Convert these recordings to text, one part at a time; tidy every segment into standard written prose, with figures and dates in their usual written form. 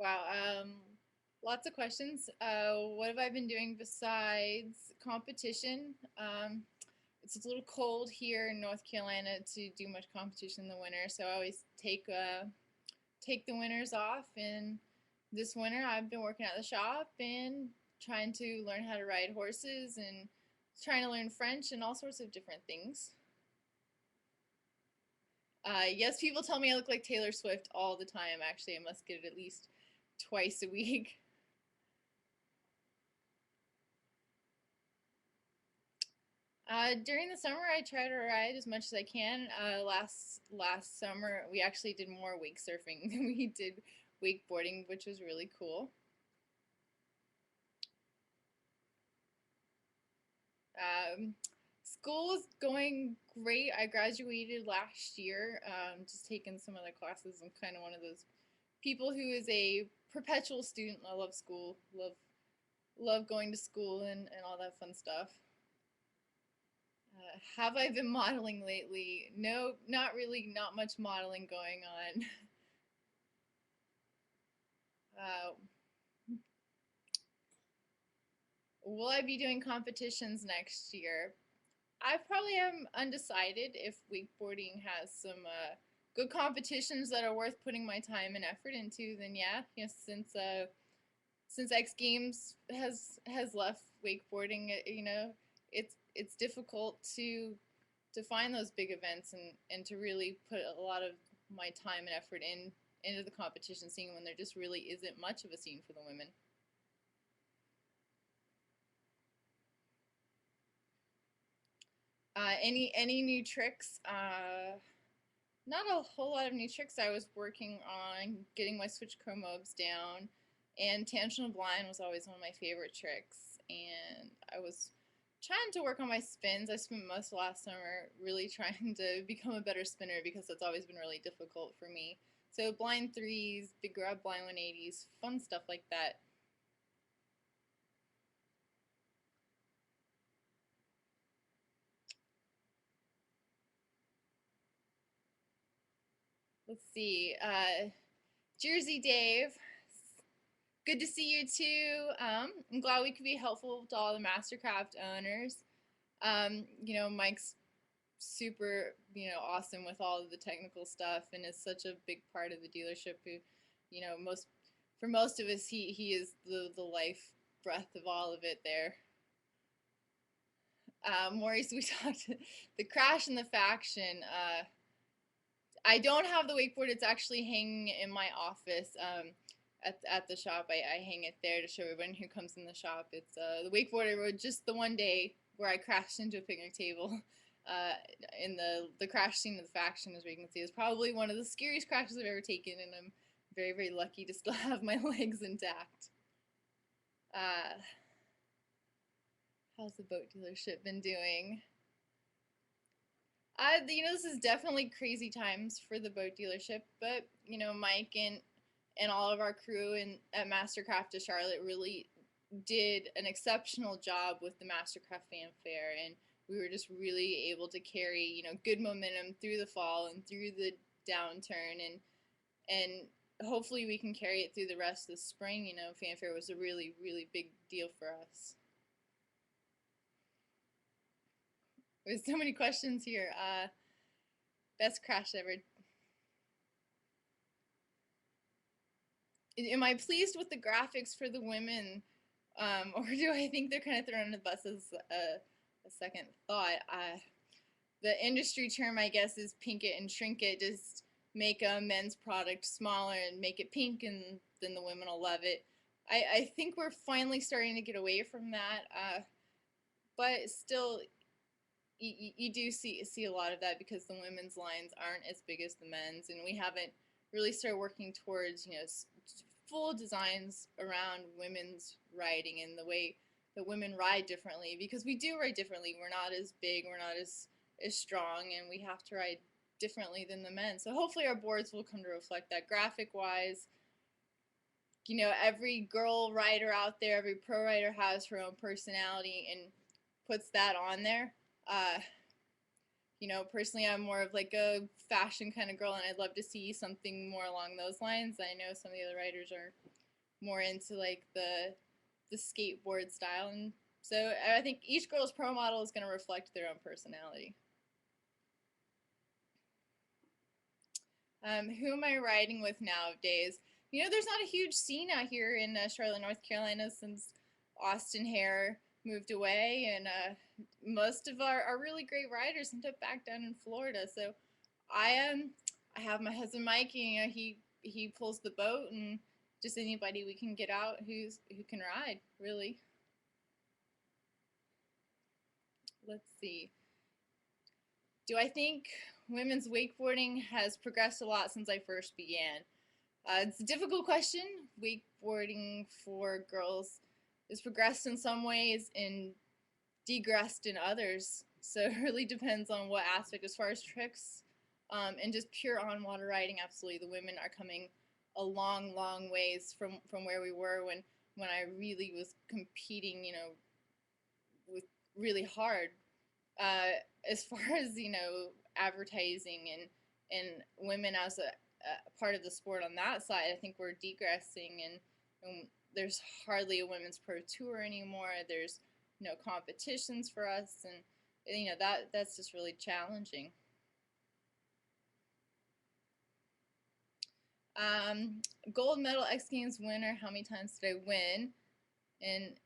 Wow, lots of questions. What have I been doing besides competition? It's a little cold here in North Carolina to do much competition in the winter, so I always take the winters off. And this winter, I've been working at the shop and trying to learn how to ride horses and trying to learn French and all sorts of different things. Yes, people tell me I look like Taylor Swift all the time. Actually, I must get it at least twice a week. During the summer, I try to ride as much as I can. Last summer, we actually did more wake surfing than we did wakeboarding, which was really cool. Um, School was going great. I graduated last year, just taking some other classes. I'm kind of one of those people who is a perpetual student. I love school, love going to school and all that fun stuff. Have I been modeling lately? No, not really, not much modeling going on. Uh, will I be doing competitions next year? I probably am undecided if wakeboarding has some good competitions that are worth putting my time and effort into. Then yeah, since X Games has left wakeboarding, it's difficult to find those big events and to really put a lot of my time and effort into the competition scene when there just really isn't much of a scene for the women. Any new tricks? Not a whole lot of new tricks. I was working on getting my switch chromobes down, and tangential blind was always one of my favorite tricks. And I was trying to work on my spins. I spent most of last summer really trying to become a better spinner because that's always been really difficult for me. So blind threes, big grab blind 180s, fun stuff like that. Let's see. Jersey Dave, good to see you too. I'm glad we could be helpful to all the Mastercraft owners. Mike's super, awesome with all of the technical stuff and is such a big part of the dealership who, most for most of us he is the life breath of all of it there. Maurice, we talked the crash and the faction. I don't have the wakeboard. It's actually hanging in my office. At the shop, I hang it there to show everyone who comes in the shop. It's the wakeboard I rode just the one day where I crashed into a picnic table. Uh, in the crash scene of the faction, as we can see, is probably one of the scariest crashes I've ever taken, and I'm very, very lucky to still have my legs intact. Uh, how's the boat dealership been doing? This is definitely crazy times for the boat dealership, but Mike and all of our crew at Mastercraft of Charlotte really did an exceptional job with the Mastercraft Fanfare, and we were just really able to carry good momentum through the fall and through the downturn, and hopefully we can carry it through the rest of the spring. Fanfare was a really, really big deal for us. There's so many questions here. Best crash ever. Am I pleased with the graphics for the women, or do I think they're kind of thrown in the bus as a second thought? The industry term, I guess, is pink it and shrink it. Just make a men's product smaller and make it pink, and then the women will love it. I think we're finally starting to get away from that, but still, you do see a lot of that because the women's lines aren't as big as the men's, and we haven't really started working towards full designs around women's riding and the way that women ride differently, because we do ride differently. We're not as big, we're not as strong, and we have to ride differently than the men. So hopefully our boards will come to reflect that graphic wise. Every girl rider out there, every pro rider has her own personality and puts that on there. Personally, I'm more of like a fashion kind of girl, and I'd love to see something more along those lines. I know some of the other writers are more into like the skateboard style. And so I think each girl's pro model is going to reflect their own personality. Who am I riding with nowadays? You know, there's not a huge scene out here in Charlotte, North Carolina since Austin Hare moved away, and most of our really great riders end up back down in Florida. So I have my husband Mike. You know, he pulls the boat, and just anybody we can get out who can ride, really. Let's see. Do I think women's wakeboarding has progressed a lot since I first began? It's a difficult question. Wakeboarding for girls has progressed in some ways and degressed in others. So it really depends on what aspect. As far as tricks and just pure on-water riding, absolutely, the women are coming a long, long ways from where we were when I really was competing, you know, with really hard. As far as, you know, advertising and women as a part of the sport on that side, I think we're degressing, and there's hardly a women's pro tour anymore. There's no competitions for us, and you know that's just really challenging. Gold medal X Games winner. How many times did I win? And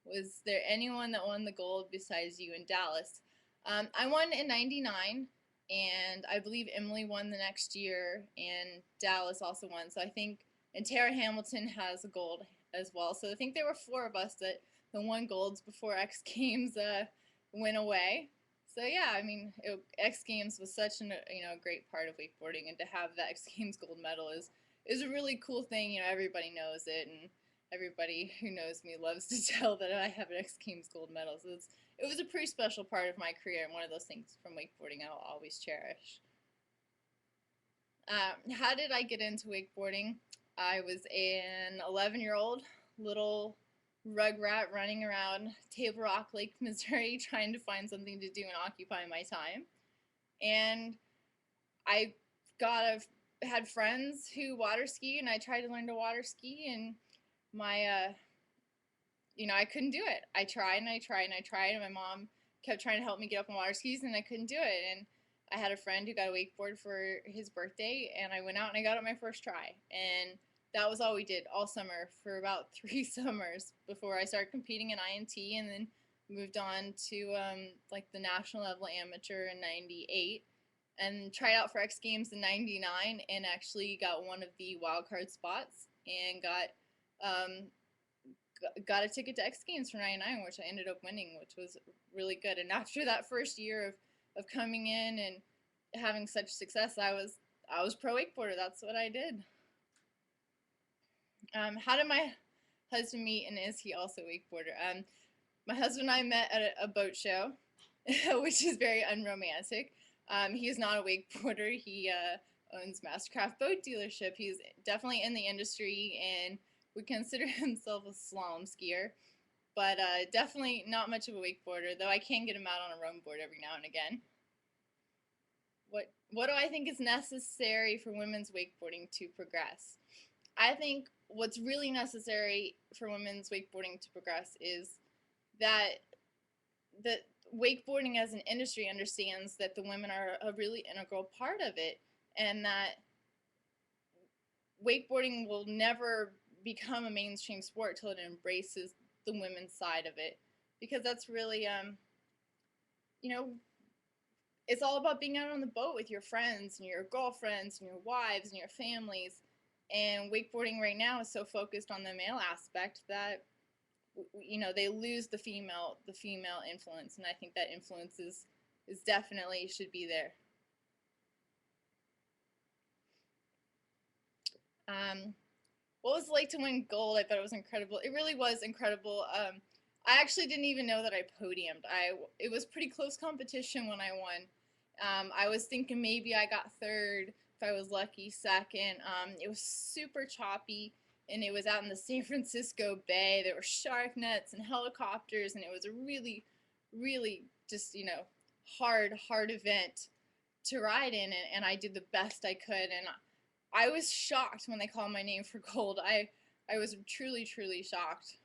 was there anyone that won the gold besides you in Dallas? I won in '99, and I believe Emily won the next year, and Dallas also won. So I think, and Terra Hamilton has a gold as well. So I think there were four of us that won golds before X Games went away. So yeah, I mean, X Games was such an a great part of wakeboarding, and to have the X Games gold medal is a really cool thing. You know, everybody knows it, and everybody who knows me loves to tell that I have an X Games gold medal. So it was a pretty special part of my career, and one of those things from wakeboarding I'll always cherish. How did I get into wakeboarding? I was an 11-year-old little rugrat running around Table Rock Lake, Missouri, trying to find something to do and occupy my time. And I had friends who water ski, and I tried to learn to water ski, and my I couldn't do it. I tried and I tried and I tried, and my mom kept trying to help me get up on water skis, and I couldn't do it. And I had a friend who got a wakeboard for his birthday, and I went out and I got it my first try. And that was all we did all summer for about 3 summers before I started competing in INT, and then moved on to like the national level amateur in '98, and tried out for X Games in '99, and actually got one of the wild card spots and got a ticket to X Games for '99, which I ended up winning, which was really good. And after that first year of coming in and having such success, I was pro wakeboarder. That's what I did. How did my husband meet, and is he also a wakeboarder? My husband and I met at a boat show, which is very unromantic. He is not a wakeboarder. He owns Mastercraft Boat Dealership. He's definitely in the industry and would consider himself a slalom skier, but definitely not much of a wakeboarder, though I can get him out on a run board every now and again. What do I think is necessary for women's wakeboarding to progress? I think what's really necessary for women's wakeboarding to progress is that wakeboarding as an industry understands that the women are a really integral part of it, and that wakeboarding will never become a mainstream sport till it embraces the women's side of it, because that's really it's all about being out on the boat with your friends and your girlfriends and your wives and your families. And wakeboarding right now is so focused on the male aspect that they lose the female influence, and I think that influence is definitely should be there. What was it like to win gold? I thought it was incredible. It really was incredible. I actually didn't even know that I podiumed. It was pretty close competition when I won. I was thinking maybe I got third if I was lucky, second. It was super choppy, and it was out in the San Francisco Bay. There were shark nets and helicopters, and it was a really, really just hard event to ride in, and I did the best I could, and I was shocked when they called my name for gold. I was truly, truly shocked.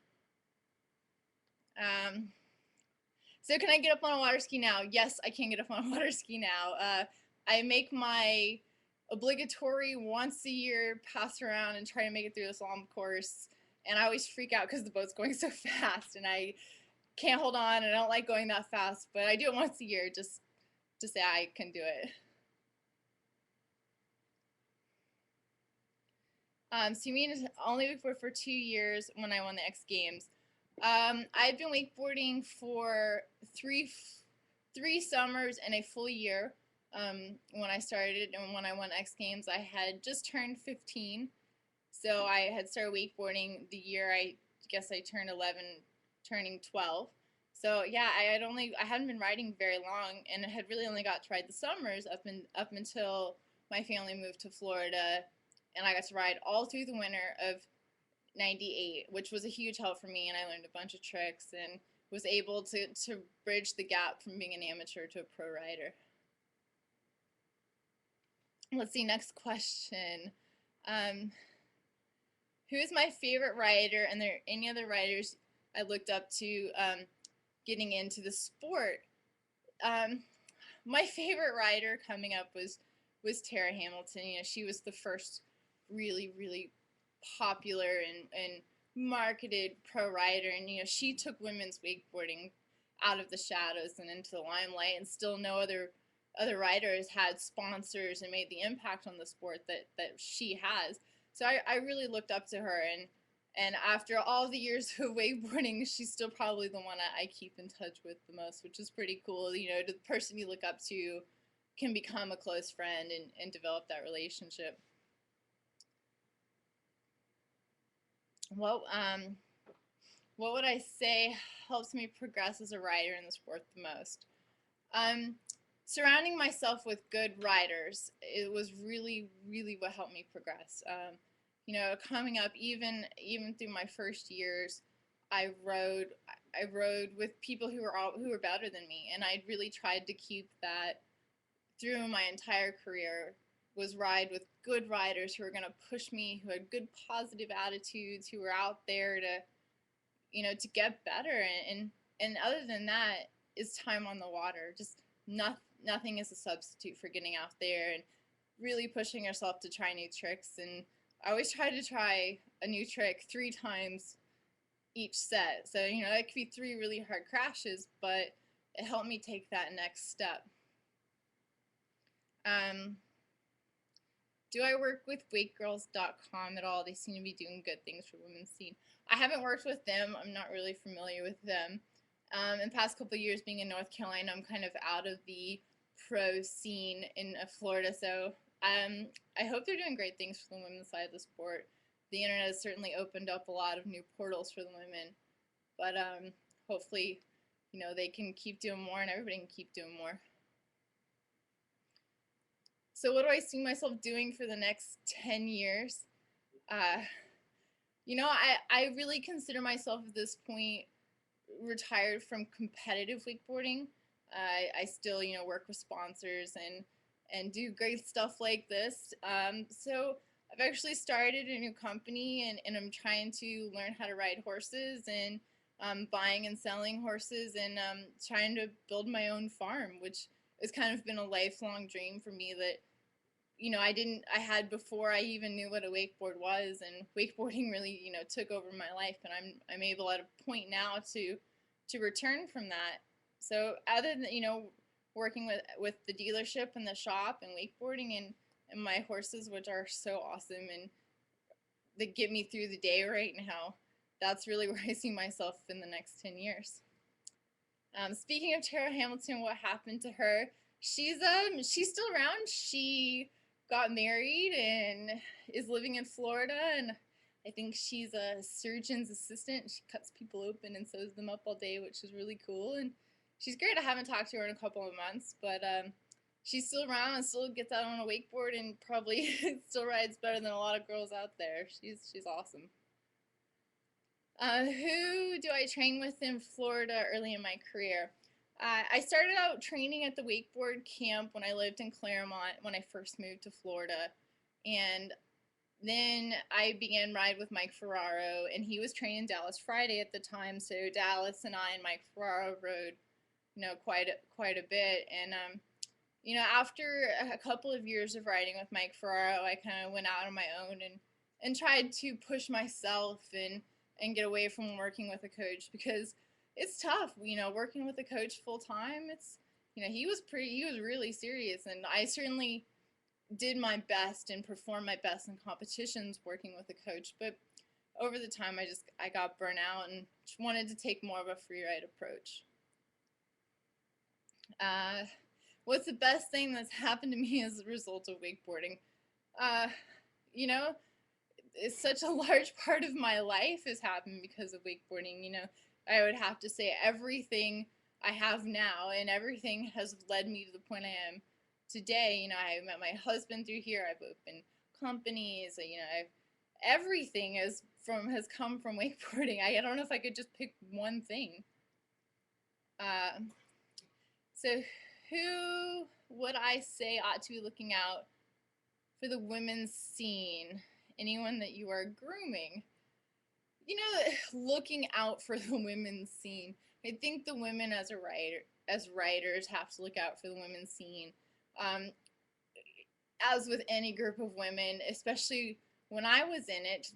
So can I get up on a water ski now? Yes, I can get up on a water ski now. I make my obligatory once a year pass around and try to make it through the slalom course. And I always freak out because the boat's going so fast and I can't hold on and I don't like going that fast. But I do it once a year just to say I can do it. So you mean only wakeboard for 2 years when I won the X Games. I've been wakeboarding for three summers and a full year. When I started and when I won X Games, I had just turned 15. So I had started wakeboarding the year I guess I turned 11, turning 12. So yeah, I hadn't been riding very long, and I had really only got to ride the summers up until my family moved to Florida, and I got to ride all through the winter of '98, which was a huge help for me, and I learned a bunch of tricks and was able to bridge the gap from being an amateur to a pro rider. Let's see, next question. Who is my favorite rider, and there any other riders I looked up to getting into the sport? My favorite rider coming up was Terra Hamilton. You know, she was the first really, really popular and marketed pro rider, and you know, she took women's wakeboarding out of the shadows and into the limelight, and still no other riders had sponsors and made the impact on the sport that she has. So I really looked up to her, and after all the years of wakeboarding, she's still probably the one I keep in touch with the most, which is pretty cool. You know, the person you look up to can become a close friend and develop that relationship. Well, what would I say helps me progress as a rider in the sport the most? Um, Surrounding myself with good riders, it was really, really what helped me progress. You know, coming up, even through my first years, I rode I rode with people who were better than me, and I really tried to keep that through my entire career. Was ride with good riders who were going to push me, who had good positive attitudes, who were out there to to get better, and other than that is time on the water. Just nothing is a substitute for getting out there and really pushing yourself to try new tricks. And I always try to try a new trick 3 times each set. So you know, it could be 3 really hard crashes, but it helped me take that next step. um, do I work with wakegirls.com at all? They seem to be doing good things for women's scene. I haven't worked with them. I'm not really familiar with them. In the past couple of years being in North Carolina, I'm kind of out of the pro scene in Florida. So I hope they're doing great things for the women's side of the sport. The internet has certainly opened up a lot of new portals for the women. But hopefully, you know, they can keep doing more and everybody can keep doing more. So what do I see myself doing for the next 10 years? Uh, you know, I really consider myself at this point retired from competitive wakeboarding. I still, you know, work with sponsors and do great stuff like this. So I've actually started a new company, and I'm trying to learn how to ride horses, and buying and selling horses, and trying to build my own farm, which has kind of been a lifelong dream for me that you know, I had before I even knew what a wakeboard was, and wakeboarding really, you know, took over my life, and I'm able at a point now to return from that. So other than, you know, working with the dealership and the shop and wakeboarding and my horses, which are so awesome and that get me through the day right now, that's really where I see myself in the next 10 years. Speaking of Terra Hamilton, what happened to her? She's still around. She got married and is living in Florida, and I think she's a surgeon's assistant. She cuts people open and sews them up all day, which is really cool, and she's great. I haven't talked to her in a couple of months, but she's still around and still gets out on a wakeboard and probably still rides better than a lot of girls out there. She's awesome. Who do I train with in Florida early in my career? I started out training at the wakeboard camp when I lived in Claremont when I first moved to Florida, and Then I began ride with Mike Ferraro, and he was training Dallas Friday at the time. So Dallas and I and Mike Ferraro rode, quite a bit. And after a couple of years of riding with Mike Ferraro, I kind of went out on my own and tried to push myself and get away from working with a coach, because it's tough. Working with a coach full time, it's he was really serious, and I certainly did my best and performed my best in competitions working with a coach. But over the time, I got burnt out and just wanted to take more of a free ride approach. Uh, what's the best thing that's happened to me as a result of wakeboarding? Uh, you know, it's such a large part of my life has happened because of wakeboarding. I would have to say everything I have now and everything has led me to the point I am today. I met my husband through here. I've opened companies. Everything has come from wakeboarding. I don't know if I could just pick one thing. Uh, so who would I say ought to be looking out for the women's scene? Anyone that you are grooming? Looking out for the women's scene. I think the women as writers have to look out for the women's scene. As with any group of women, especially when I was in it,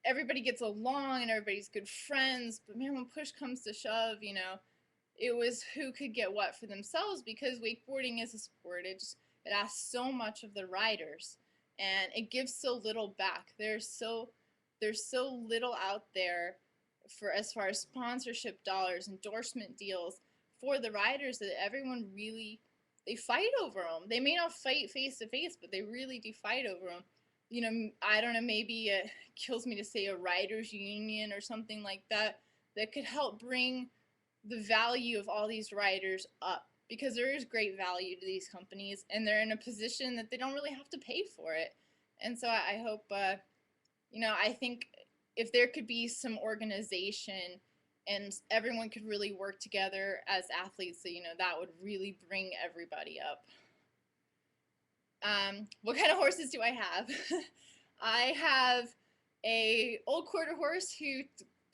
everybody gets along and everybody's good friends. But man, when push comes to shove, it was who could get what for themselves, because wakeboarding is a sport. It asks so much of the riders, and it gives so little back. There's so little out there for as far as sponsorship dollars, endorsement deals for the riders, that everyone really, they fight over them. They may not fight face to face, but they really do fight over them. I don't know, maybe it kills me to say a riders union or something like that could help bring the value of all these riders up, because there is great value to these companies, and they're in a position that they don't really have to pay for it. And so I hope, I think if there could be some organization and everyone could really work together as athletes, so, that would really bring everybody up. What kind of horses do I have? I have a old quarter horse who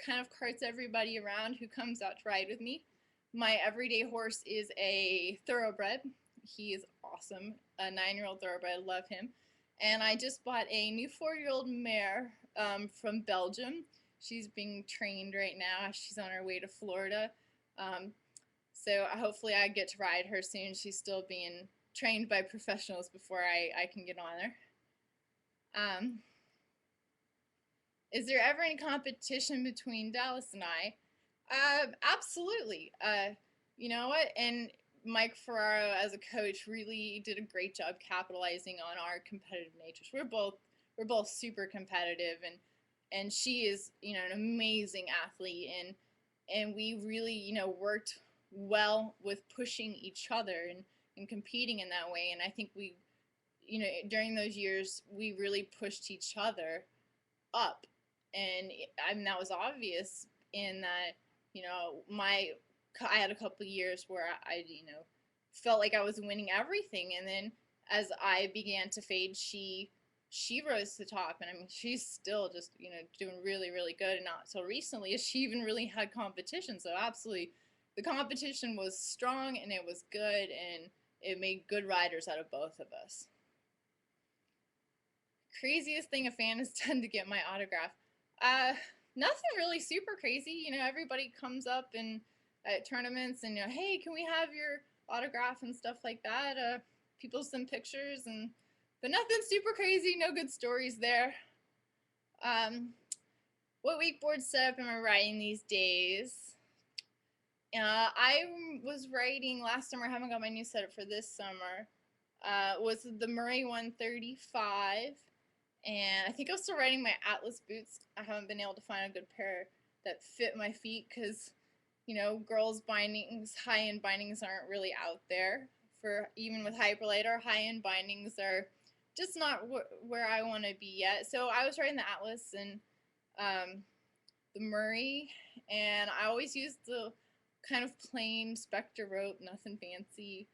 kind of carts everybody around, who comes out to ride with me. My everyday horse is a thoroughbred. He is awesome, a 9-year-old thoroughbred. I love him. And I just bought a new 4-year-old mare from Belgium. She's being trained right now. She's on her way to Florida. So hopefully I get to ride her soon. She's still being trained by professionals before I can get on her. Is there ever any competition between Dallas and I? Absolutely. You know what? And Mike Ferraro, as a coach, really did a great job capitalizing on our competitive natures. We're both super competitive, and she is, an amazing athlete, and we really, worked well with pushing each other and competing in that way. And I think we, during those years, we really pushed each other up. And I mean, that was obvious in that, I had a couple of years where I felt like I was winning everything. And then as I began to fade, she rose to the top. And I mean, she's still just, doing really, really good. And not so recently as she even really had competition. So absolutely, the competition was strong and it was good, and it made good riders out of both of us. Craziest thing a fan has done to get my autograph? Nothing really super crazy. Everybody comes up and at tournaments and, hey, can we have your autograph and stuff like that? People send pictures, but nothing super crazy. No good stories there. What wakeboard setup am I riding these days? I was riding last summer. I haven't got my new setup for this summer. Was the Murray 135. And I think I'm still riding my Atlas boots. I haven't been able to find a good pair that fit my feet, because, girls' bindings, high-end bindings aren't really out there. Even with Hyperlite, our high-end bindings are just not where I want to be yet. So I was riding the Atlas and the Murray, and I always used the kind of plain Spectre rope, nothing fancy.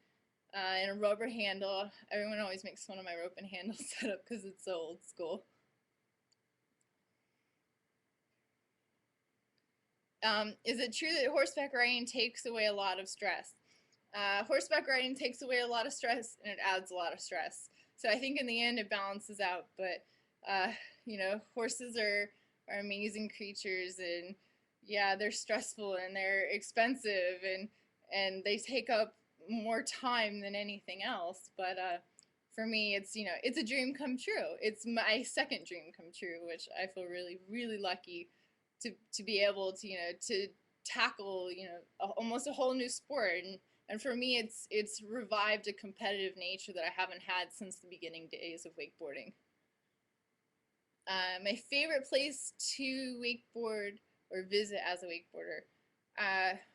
and a rubber handle. Everyone always makes fun of my rope and handle setup because it's so old school. Is it true that horseback riding takes away a lot of stress? Horseback riding takes away a lot of stress and it adds a lot of stress. So I think in the end it balances out. But horses are amazing creatures, and yeah, they're stressful and they're expensive, and they take up more time than anything else. But for me, it's a dream come true. It's my second dream come true, which I feel really really lucky to be able to to tackle almost a whole new sport. And for me, it's revived a competitive nature that I haven't had since the beginning days of wakeboarding. My favorite place to wakeboard or visit as a wakeboarder.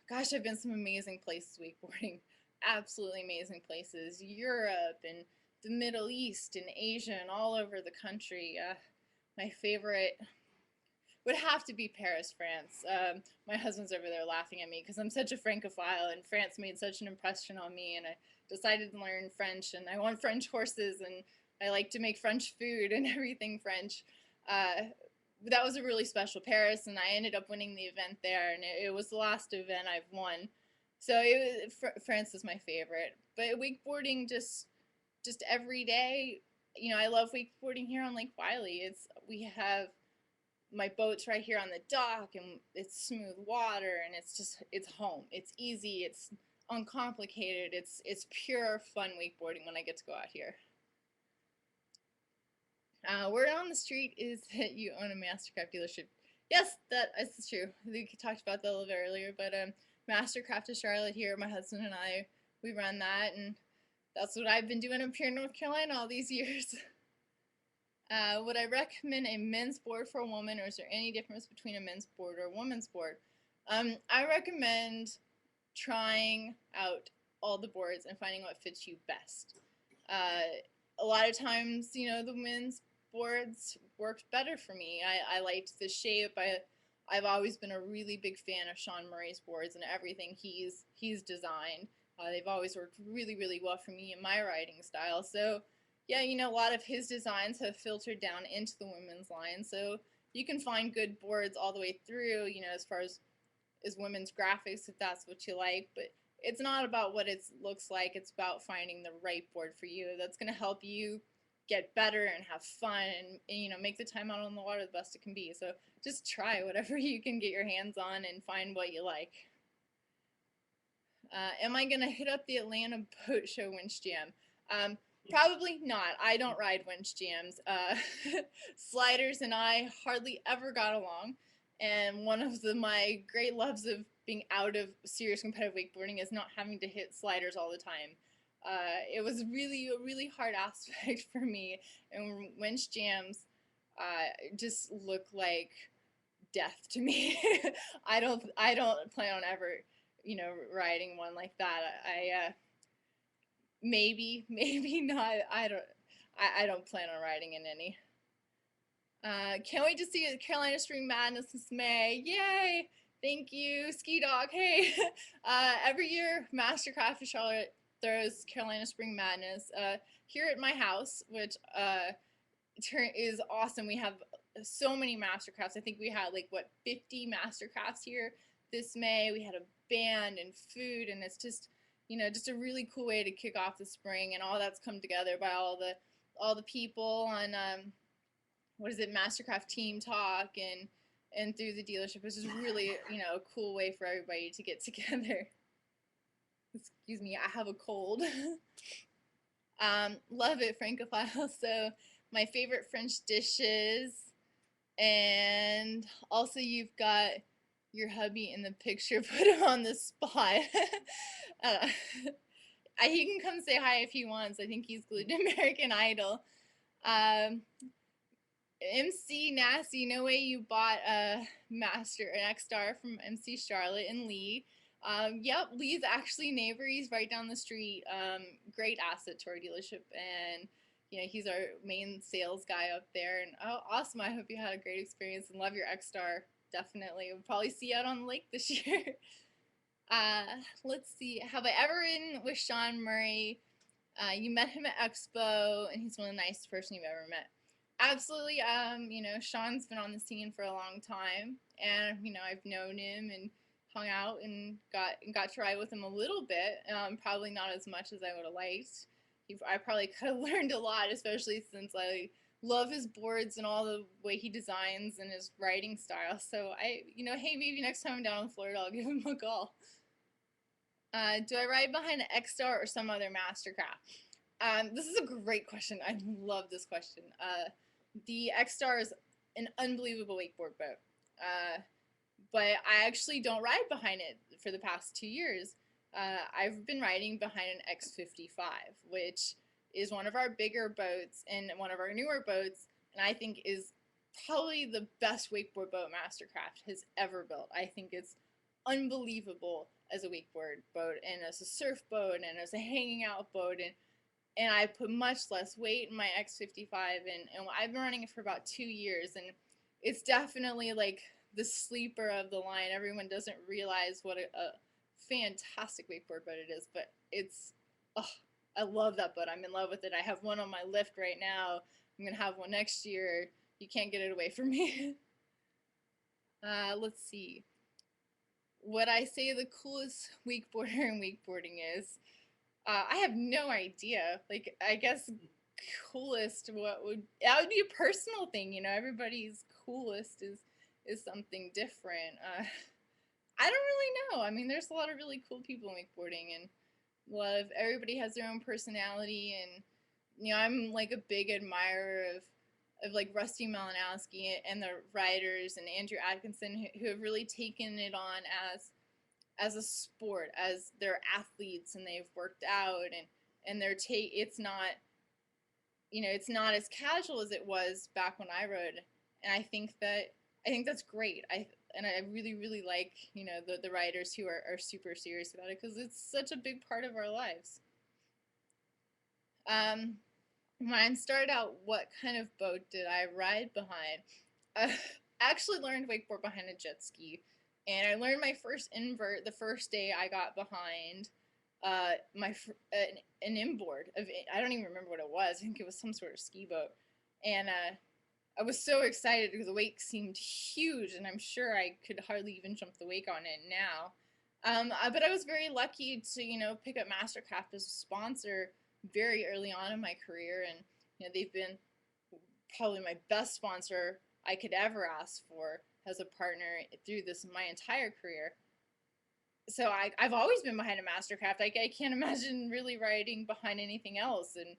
Gosh, I've been some amazing places wakeboarding. Absolutely amazing places. Europe and the Middle East and Asia and all over the country. My favorite would have to be Paris, France. My husband's over there laughing at me because I'm such a Francophile, and France made such an impression on me, and I decided to learn French, and I want French horses, and I like to make French food and everything French. That was a really special Paris, and I ended up winning the event there, and it was the last event I've won. So France is my favorite. But wakeboarding just every day, I love wakeboarding here on Lake Wylie. We have my boat's right here on the dock, and it's smooth water, and it's home. It's easy, it's uncomplicated, it's pure fun wakeboarding when I get to go out here. Word on the street is that you own a Mastercraft dealership. Yes, that is true. We talked about that a little bit earlier, but Mastercraft of Charlotte here, my husband and I, we run that, and that's what I've been doing up here in North Carolina all these years. Would I recommend a men's board for a woman, or is there any difference between a men's board or a woman's board? I recommend trying out all the boards and finding what fits you best. A lot of times, the men's boards worked better for me. I liked the shape. I've always been a really big fan of Sean Murray's boards and everything he's designed. They've always worked really, really well for me and my riding style. So yeah, a lot of his designs have filtered down into the women's line. So you can find good boards all the way through, as far as women's graphics, if that's what you like. But it's not about what it looks like. It's about finding the right board for you that's going to help you get better and have fun and make the time out on the water the best it can be. So just try whatever you can get your hands on and find what you like. Am I going to hit up the Atlanta Boat Show winch jam? Probably not. I don't ride winch jams. Sliders and I hardly ever got along, and one of my great loves of being out of serious competitive wakeboarding is not having to hit sliders all the time. It was really a really hard aspect for me, and winch jams just look like death to me. I don't plan on ever riding one like that. Maybe not. I don't plan on riding in any. Can't wait to see the Carolina Spring Madness this May. Yay! Thank you, Ski Dog. Hey, every year Mastercraft of Charlotte throws Carolina Spring Madness here at my house, which is awesome. We have so many Mastercrafts. I think we had 50 Mastercrafts here this May. We had a band and food, and it's just just a really cool way to kick off the spring, and all that's come together by all the people on Mastercraft Team Talk and through the dealership. It's just really a cool way for everybody to get together. Excuse me, I have a cold. Love it, Francophile. So my favorite French dishes, and also you've got your hubby in the picture. Put him on the spot. He can come say hi if he wants. I think he's glued to American Idol. MC Nasty, no way you bought an X-Star from MC Charlotte and Lee. Yep, Lee's actually neighbor. He's right down the street. Great asset to our dealership, and he's our main sales guy up there. And oh, awesome! I hope you had a great experience and love your X-Star. Definitely, we'll probably see you out on the lake this year. Uh, let's see. Have I ever ridden with Sean Murray? You met him at Expo, and he's one of the nicest person you've ever met. Absolutely. Sean's been on the scene for a long time, and I've known him and hung out and got to ride with him a little bit. Probably not as much as I would have liked. I probably could have learned a lot, especially since I love his boards and all the way he designs and his writing style. So hey, maybe next time I'm down in Florida, I'll give him a call. Do I ride behind an X-Star or some other Mastercraft? This is a great question. I love this question. The X-Star is an unbelievable wakeboard boat. But I actually don't ride behind it for the past 2 years. I've been riding behind an X55, which is one of our bigger boats and one of our newer boats, and I think is probably the best wakeboard boat Mastercraft has ever built. I think it's unbelievable as a wakeboard boat and as a surf boat and as a hanging out boat, and I put much less weight in my X55, and I've been running it for about 2 years, and it's definitely like the sleeper of the line. Everyone doesn't realize what a fantastic wakeboard boat it is, but I love that boat. I'm in love with it. I have one on my lift right now. I'm gonna have one next year. You can't get it away from me. Let's see. What I say the coolest wakeboarder in wakeboarding is, I have no idea. Like, I guess coolest, that would be a personal thing, everybody's coolest is something different. I don't really know. I mean, there's a lot of really cool people in wakeboarding, and everybody has their own personality, and I'm like a big admirer of like Rusty Malinowski and the riders and Andrew Atkinson who have really taken it on as a sport, as they're athletes, and they've worked out, and it's not it's not as casual as it was back when I rode, and I think that's great. I really really like the riders who are super serious about it, because it's such a big part of our lives. When I started out, what kind of boat did I ride behind? I actually learned wakeboard behind a jet ski, and I learned my first invert the first day I got behind an inboard. I don't even remember what it was. I think it was some sort of ski boat, and I was so excited because the wake seemed huge, and I'm sure I could hardly even jump the wake on it now. But I was very lucky to pick up Mastercraft as a sponsor very early on in my career, and they've been probably my best sponsor I could ever ask for as a partner through my entire career. So I've always been behind a Mastercraft. I can't imagine really riding behind anything else, and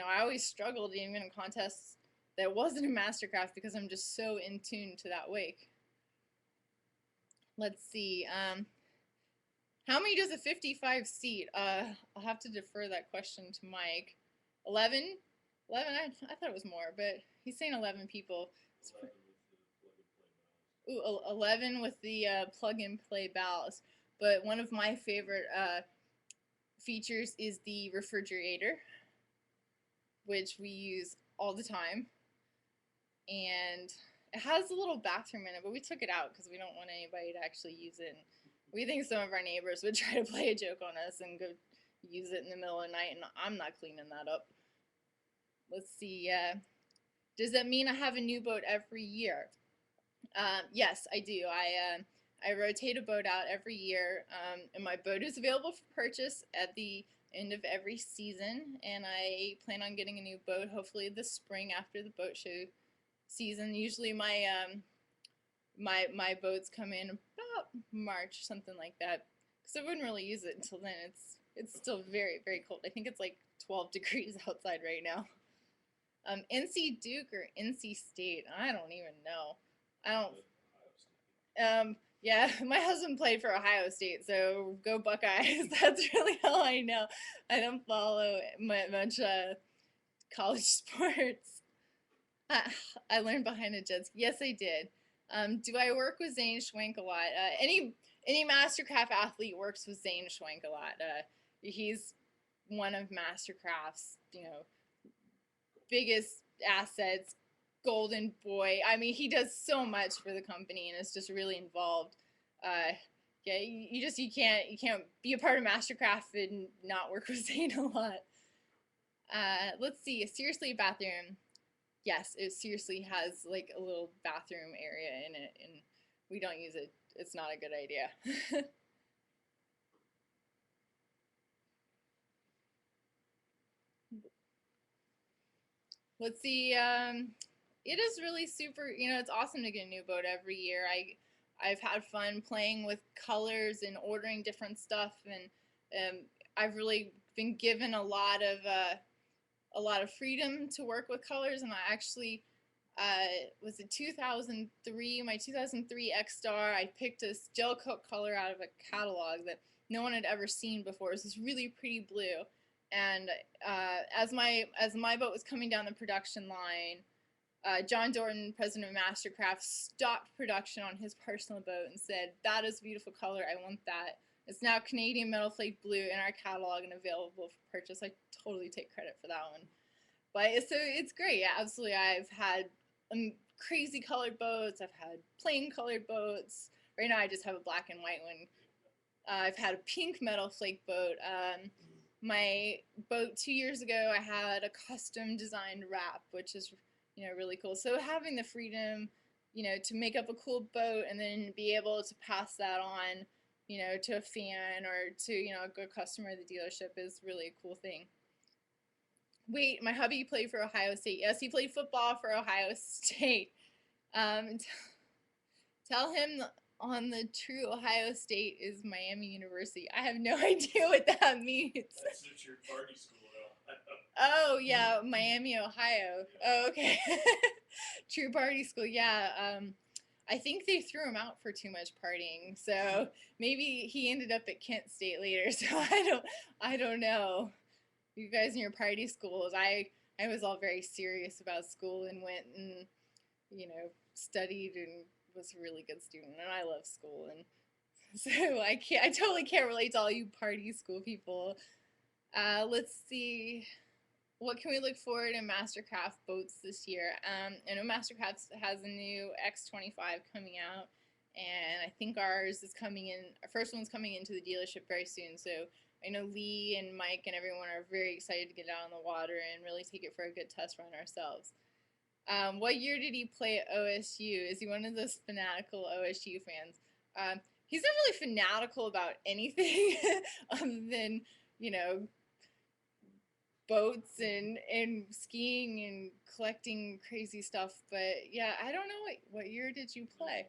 I always struggled even in contests that wasn't a Mastercraft because I'm just so in tune to that wake. Let's see. How many does a 55 seat? I'll have to defer that question to Mike. 11? 11? I thought it was more, but he's saying 11 people. Ooh, 11 with the plug-and-play ballast. But one of my favorite features is the refrigerator, which we use all the time. And it has a little bathroom in it, but we took it out because we don't want anybody to actually use it. And we think some of our neighbors would try to play a joke on us and go use it in the middle of the night, and I'm not cleaning that up. Let's see. Does that mean I have a new boat every year? Yes, I do. I rotate a boat out every year, and my boat is available for purchase at the end of every season, and I plan on getting a new boat hopefully this spring after the boat show season. Usually my boats come in about March, something like that, because I wouldn't really use it until then. It's still very very cold. I think it's like 12 degrees outside right now. NC Duke or NC State? I don't even know. I don't. Yeah, my husband played for Ohio State, so go Buckeyes. That's really all I know. I don't follow much college sports. I learned behind a jet ski. Yes, I did. Do I work with Zane Schwenk a lot? Any Mastercraft athlete works with Zane Schwenk a lot. He's one of Mastercraft's biggest assets, golden boy. I mean, he does so much for the company and is just really involved. Yeah, you can't be a part of Mastercraft and not work with Zane a lot. Let's see. Seriously, bathroom. Yes, it seriously has like a little bathroom area in it, and we don't use it. It's not a good idea. Let's see. It is really super. It's awesome to get a new boat every year. I've had fun playing with colors and ordering different stuff, and I've really been given a lot of freedom to work with colors. And I actually was it 2003, my 2003 X Star. I picked a gel coat color out of a catalog that no one had ever seen before. It was this really pretty blue. And as my boat was coming down the production line, John Dorton, president of Mastercraft, stopped production on his personal boat and said, "That is a beautiful color. I want that. It's now Canadian Metal Flake Blue in our catalog and available for purchase." I totally take credit for that one. But it's great. Yeah, absolutely. I've had crazy colored boats. I've had plain colored boats. Right now, I just have a black and white one. I've had a pink metal flake boat. My boat 2 years ago, I had a custom designed wrap, which is really cool. So having the freedom, to make up a cool boat and then be able to pass that on, to a fan or to a good customer at the dealership is really a cool thing. Wait, my hubby played for Ohio State. Yes, he played football for Ohio State. Um, tell him on the true Ohio State is Miami University. I have no idea what that means. That's the true party school, though. Oh yeah, Miami, Ohio. Oh, okay. True party school. Yeah. I think they threw him out for too much partying. So maybe he ended up at Kent State later. So I don't know. You guys in your party schools. I was all very serious about school and went and studied and was a really good student, and I love school. And so I totally can't relate to all you party school people. Let's see. What can we look forward in Mastercraft boats this year? I know Mastercraft has a new X25 coming out, and I think ours is coming in. Our first one's coming into the dealership very soon. So I know Lee and Mike and everyone are very excited to get out on the water and really take it for a good test run ourselves. What year did he play at OSU? Is he one of those fanatical OSU fans? He's not really fanatical about anything other than, boats and skiing and collecting crazy stuff. But yeah, I don't know what year did you play?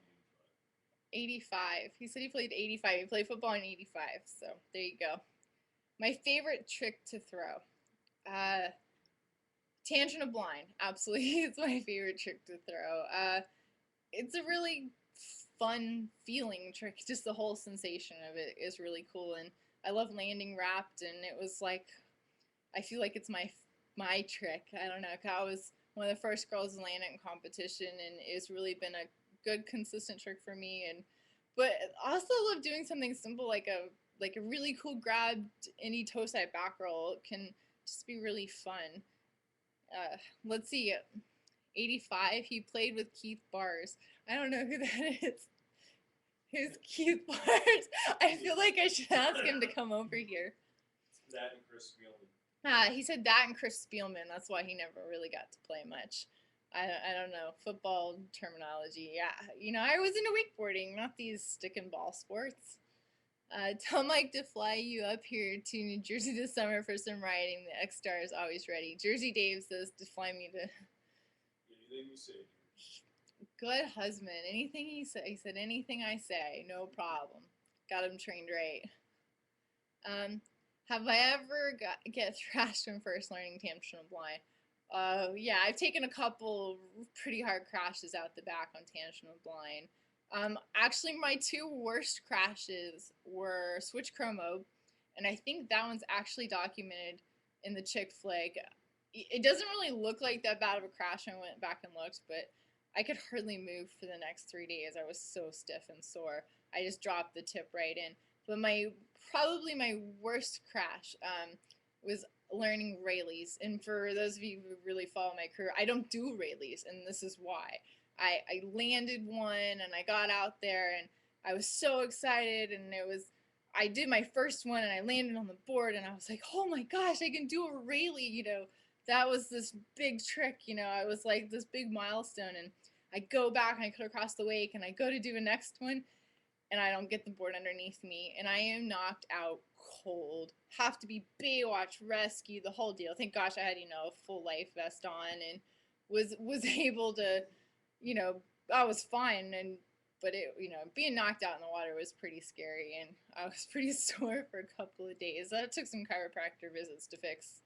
85. He said he played 85. He played football in 85. So there you go. My favorite trick to throw. Tangent of blind. Absolutely. It's my favorite trick to throw. It's a really fun feeling trick. Just the whole sensation of it is really cool. And I love landing wrapped, and it was like, I feel like it's my trick. I don't know. I was one of the first girls to land it in competition, and it's really been a good consistent trick for me. But I also love doing something simple like a really cool grab any toe side back roll. It can just be really fun. Let's see. 85. He played with Keith Bars. I don't know who that is. Who's Keith Bars? I feel like I should ask him to come over here. That and Chris Spielman. He said that and Chris Spielman. That's why he never really got to play much. I don't know. Football terminology. Yeah. I was into wakeboarding, not these stick and ball sports. Tell Mike to fly you up here to New Jersey this summer for some riding. The X-Star is always ready. Jersey Dave says to fly me to... Anything you say. Good husband. Anything he said. He said anything I say. No problem. Got him trained right. Have I ever get thrashed when first learning tangent blind? Yeah, I've taken a couple pretty hard crashes out the back on tangent blind. Actually, my two worst crashes were switch chromo, and I think that one's actually documented in the chick flick. It doesn't really look like that bad of a crash. I went back and looked, but I could hardly move for the next 3 days. I was so stiff and sore. I just dropped the tip right in. But probably my worst crash was learning Rayleighs. And for those of you who really follow my career, I don't do Rayleighs, and this is why. I landed one, and I got out there, and I was so excited, and I did my first one and I landed on the board, and I was like, oh my gosh, I can do a Rayleigh, that was this big trick, I was like this big milestone. And I go back and I cut across the wake and I go to do a next one, and I don't get the board underneath me, and I am knocked out cold. Have to be Baywatch rescue, the whole deal. Thank gosh I had, a full life vest on, and was able to, you know, I was fine. And but it, being knocked out in the water was pretty scary, and I was pretty sore for a couple of days. That took some chiropractor visits to fix.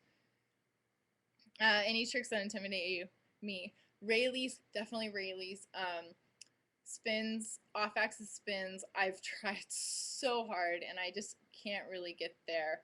Any tricks that intimidate you? Me. Rayleighs, definitely Rayleighs. Spins, off-axis spins, I've tried so hard, and I just can't really get there.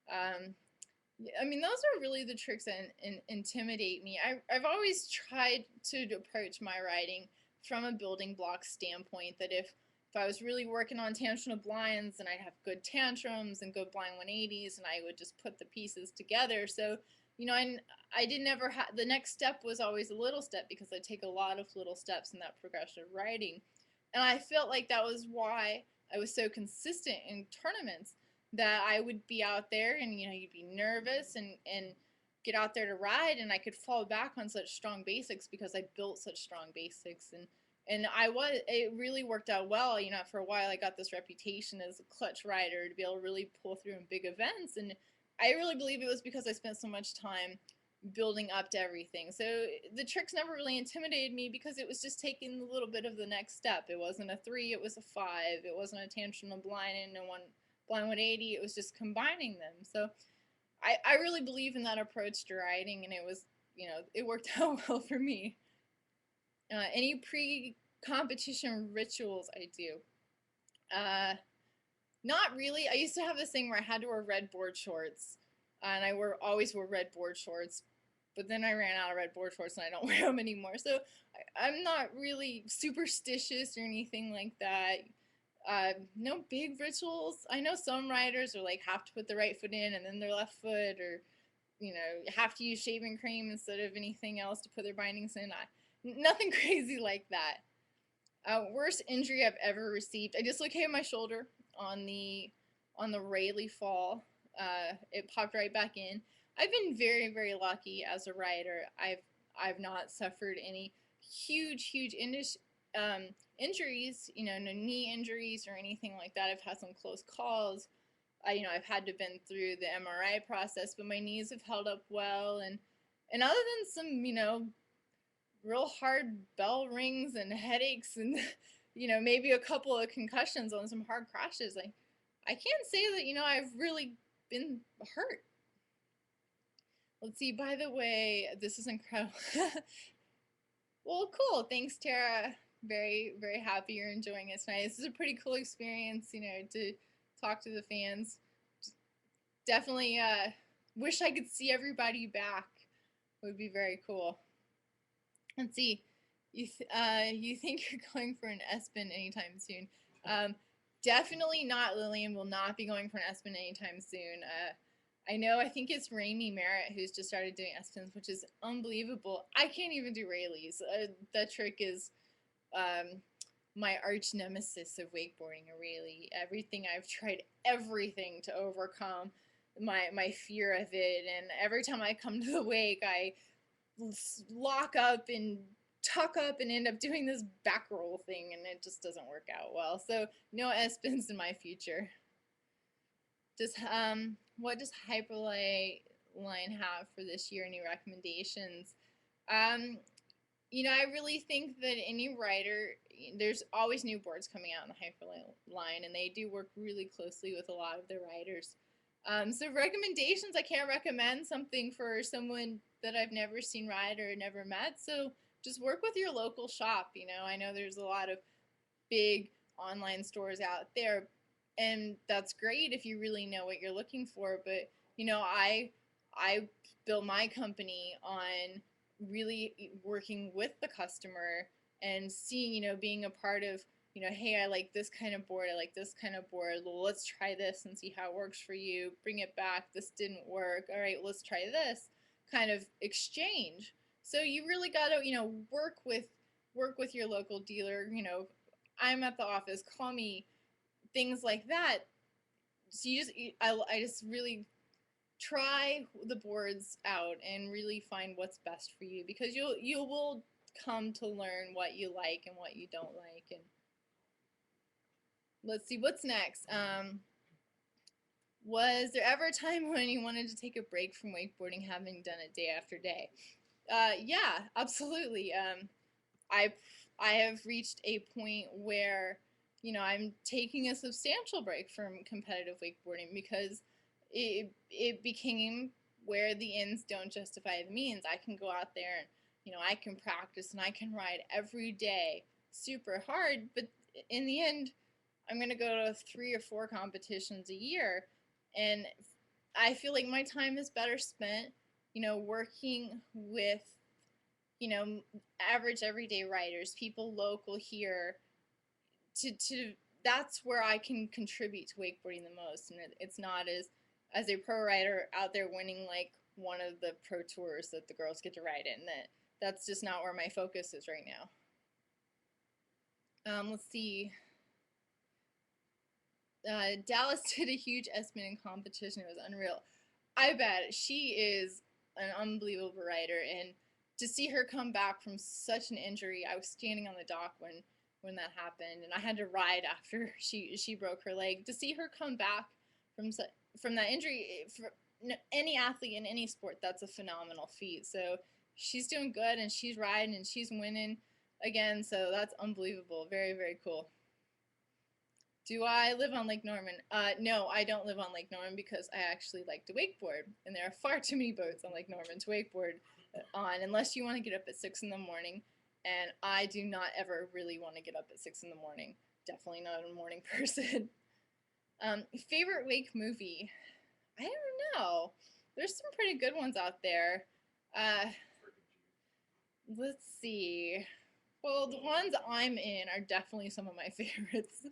I mean, those are really the tricks that intimidate me. I've always tried to approach my writing from a building block standpoint, that if I was really working on tantrum blinds, and I'd have good tantrums and good blind 180s, and I would just put the pieces together. So, I didn't ever have, the next step was always a little step, because I take a lot of little steps in that progressive writing. And I felt like that was why I was so consistent in tournaments, that I would be out there, and you'd be nervous and get out there to ride, and I could fall back on such strong basics because I built such strong basics. And it really worked out well. For a while I got this reputation as a clutch rider, to be able to really pull through in big events. And I really believe it was because I spent so much time building up to everything. So the tricks never really intimidated me, because it was just taking a little bit of the next step. It wasn't a 3, it was a 5. It wasn't a tantrum, a blind, and a blind 180. It was just combining them. So I really believe in that approach to writing, and it was, it worked out well for me. Any pre-competition rituals I do? Not really. I used to have this thing where I had to wear red board shorts, and I always wore red board shorts, but then I ran out of red board shorts and I don't wear them anymore. So I'm not really superstitious or anything like that. No big rituals. I know some riders are like, have to put the right foot in and then their left foot, or have to use shaving cream instead of anything else to put their bindings in. Nothing crazy like that. Worst injury I've ever received. I dislocated my shoulder on the Rayleigh fall. It popped right back in. I've been very, very lucky as a rider. I've not suffered any huge injuries. No knee injuries or anything like that. I've had some close calls. I've had to been through the MRI process, but my knees have held up well. And other than some real hard bell rings and headaches, and maybe a couple of concussions on some hard crashes, I can't say that I've really been hurt. Let's see. By the way, this is incredible. Well, cool. Thanks, Tara. Very, very happy you're enjoying it tonight. This is a pretty cool experience, to talk to the fans. Definitely wish I could see everybody back. It would be very cool. Let's see. You think you're going for an S-spin anytime soon? Definitely not. Lillian will not be going for an S-spin anytime soon. I think it's Raimi Merritt who's just started doing S-spins, which is unbelievable. I can't even do Rayleighs. That trick is my arch nemesis of wakeboarding, a Rayleigh. I've tried everything to overcome my fear of it, and every time I come to the wake, I lock up and tuck up and end up doing this back roll thing, and it just doesn't work out well. So no S-spins in my future. What does Hyperlight line have for this year? Any recommendations? I really think that any rider, there's always new boards coming out in the Hyperlight line, and they do work really closely with a lot of their riders. So recommendations, I can't recommend something for someone that I've never seen ride or never met. So just work with your local shop. I know there's a lot of big online stores out there, and that's great if you really know what you're looking for. But I built my company on really working with the customer and seeing, being a part of, hey, I like this kind of board, I like this kind of board, well, let's try this and see how it works for you, bring it back, this didn't work, all right, let's try this kind of exchange. So you really got to, work with your local dealer. I'm at the office, call me, things like that. So I just really try the boards out and really find what's best for you, because you will come to learn what you like and what you don't like. And let's see what's next. Was there ever a time when you wanted to take a break from wakeboarding, having done it day after day? Yeah, absolutely. I I have reached a point where, I'm taking a substantial break from competitive wakeboarding, because it became where the ends don't justify the means. I can go out there and, I can practice and I can ride every day super hard, but in the end, I'm going to go to 3 or 4 competitions a year, and I feel like my time is better spent, working with, average everyday riders, people local here, to that's where I can contribute to wakeboarding the most. And it's not as a pro rider out there winning like one of the pro tours that the girls get to ride in. That's just not where my focus is right now. Let's see. Dallas did a huge S-minute competition. It was unreal. I bet she is an unbelievable rider, and to see her come back from such an injury, I was standing on the dock when that happened, and I had to ride after she broke her leg. To see her come back from that injury, for any athlete in any sport, that's a phenomenal feat. So she's doing good, and she's riding, and she's winning again. So that's unbelievable. Very, very cool. Do I live on Lake Norman? No, I don't live on Lake Norman, because I actually like to wakeboard, and there are far too many boats on Lake Norman to wakeboard on, unless you want to get up at 6 in the morning, and I do not ever really want to get up at 6 in the morning. Definitely not a morning person. Favorite wake movie? I don't know. There's some pretty good ones out there. Let's see. Well, the ones I'm in are definitely some of my favorites.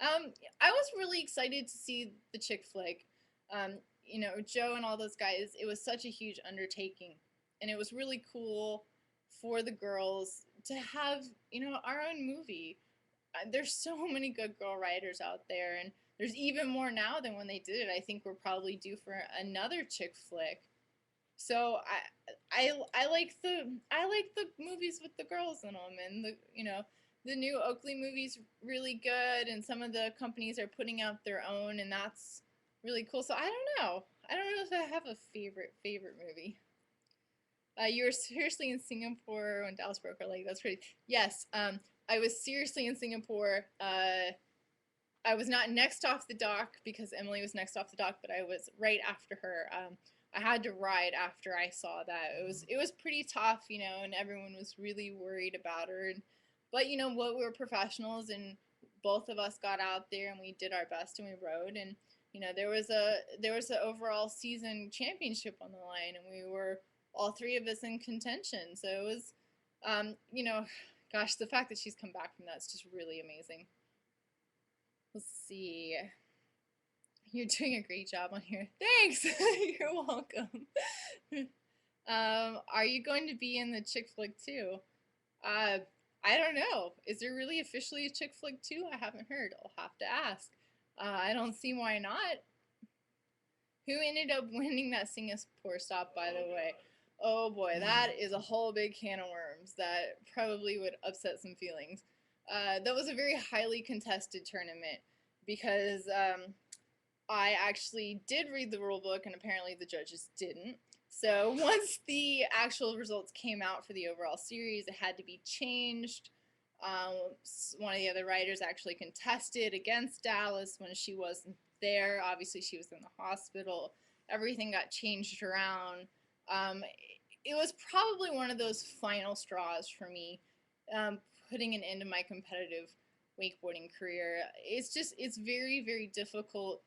I was really excited to see the chick flick. Joe and all those guys, it was such a huge undertaking. And it was really cool for the girls to have, our own movie. There's so many good girl writers out there, and there's even more now than when they did it. I think we're probably due for another chick flick. So I like the movies with the girls in them, and the new Oakley movie's really good, and some of the companies are putting out their own, and that's really cool. So I don't know. I don't know if I have a favorite movie. You were seriously in Singapore when Dallas broke her leg. That's pretty. Yes. I was seriously in Singapore. I was not next off the dock because Emily was next off the dock, but I was right after her. I had to ride after I saw that. It was pretty tough, and everyone was really worried about her. But what, we were professionals, and both of us got out there and we did our best and we rode, and there was an overall season championship on the line, and we were all 3 of us in contention. So it was, gosh, the fact that she's come back from that's just really amazing. Let's see. You're doing a great job on here. Thanks. You're welcome. Are you going to be in the chick flick too? I don't know. Is there really officially a chick flick too? I haven't heard. I'll have to ask. I don't see why not. Who ended up winning that Singapore stop, by the way? Oh boy, that is a whole big can of worms that probably would upset some feelings. That was a very highly contested tournament, because I actually did read the rule book, and apparently the judges didn't. So once the actual results came out for the overall series, it had to be changed. One of the other writers actually contested against Dallas when she wasn't there. Obviously, she was in the hospital. Everything got changed around. It was probably one of those final straws for me, putting an end to my competitive wakeboarding career. It's very, very difficult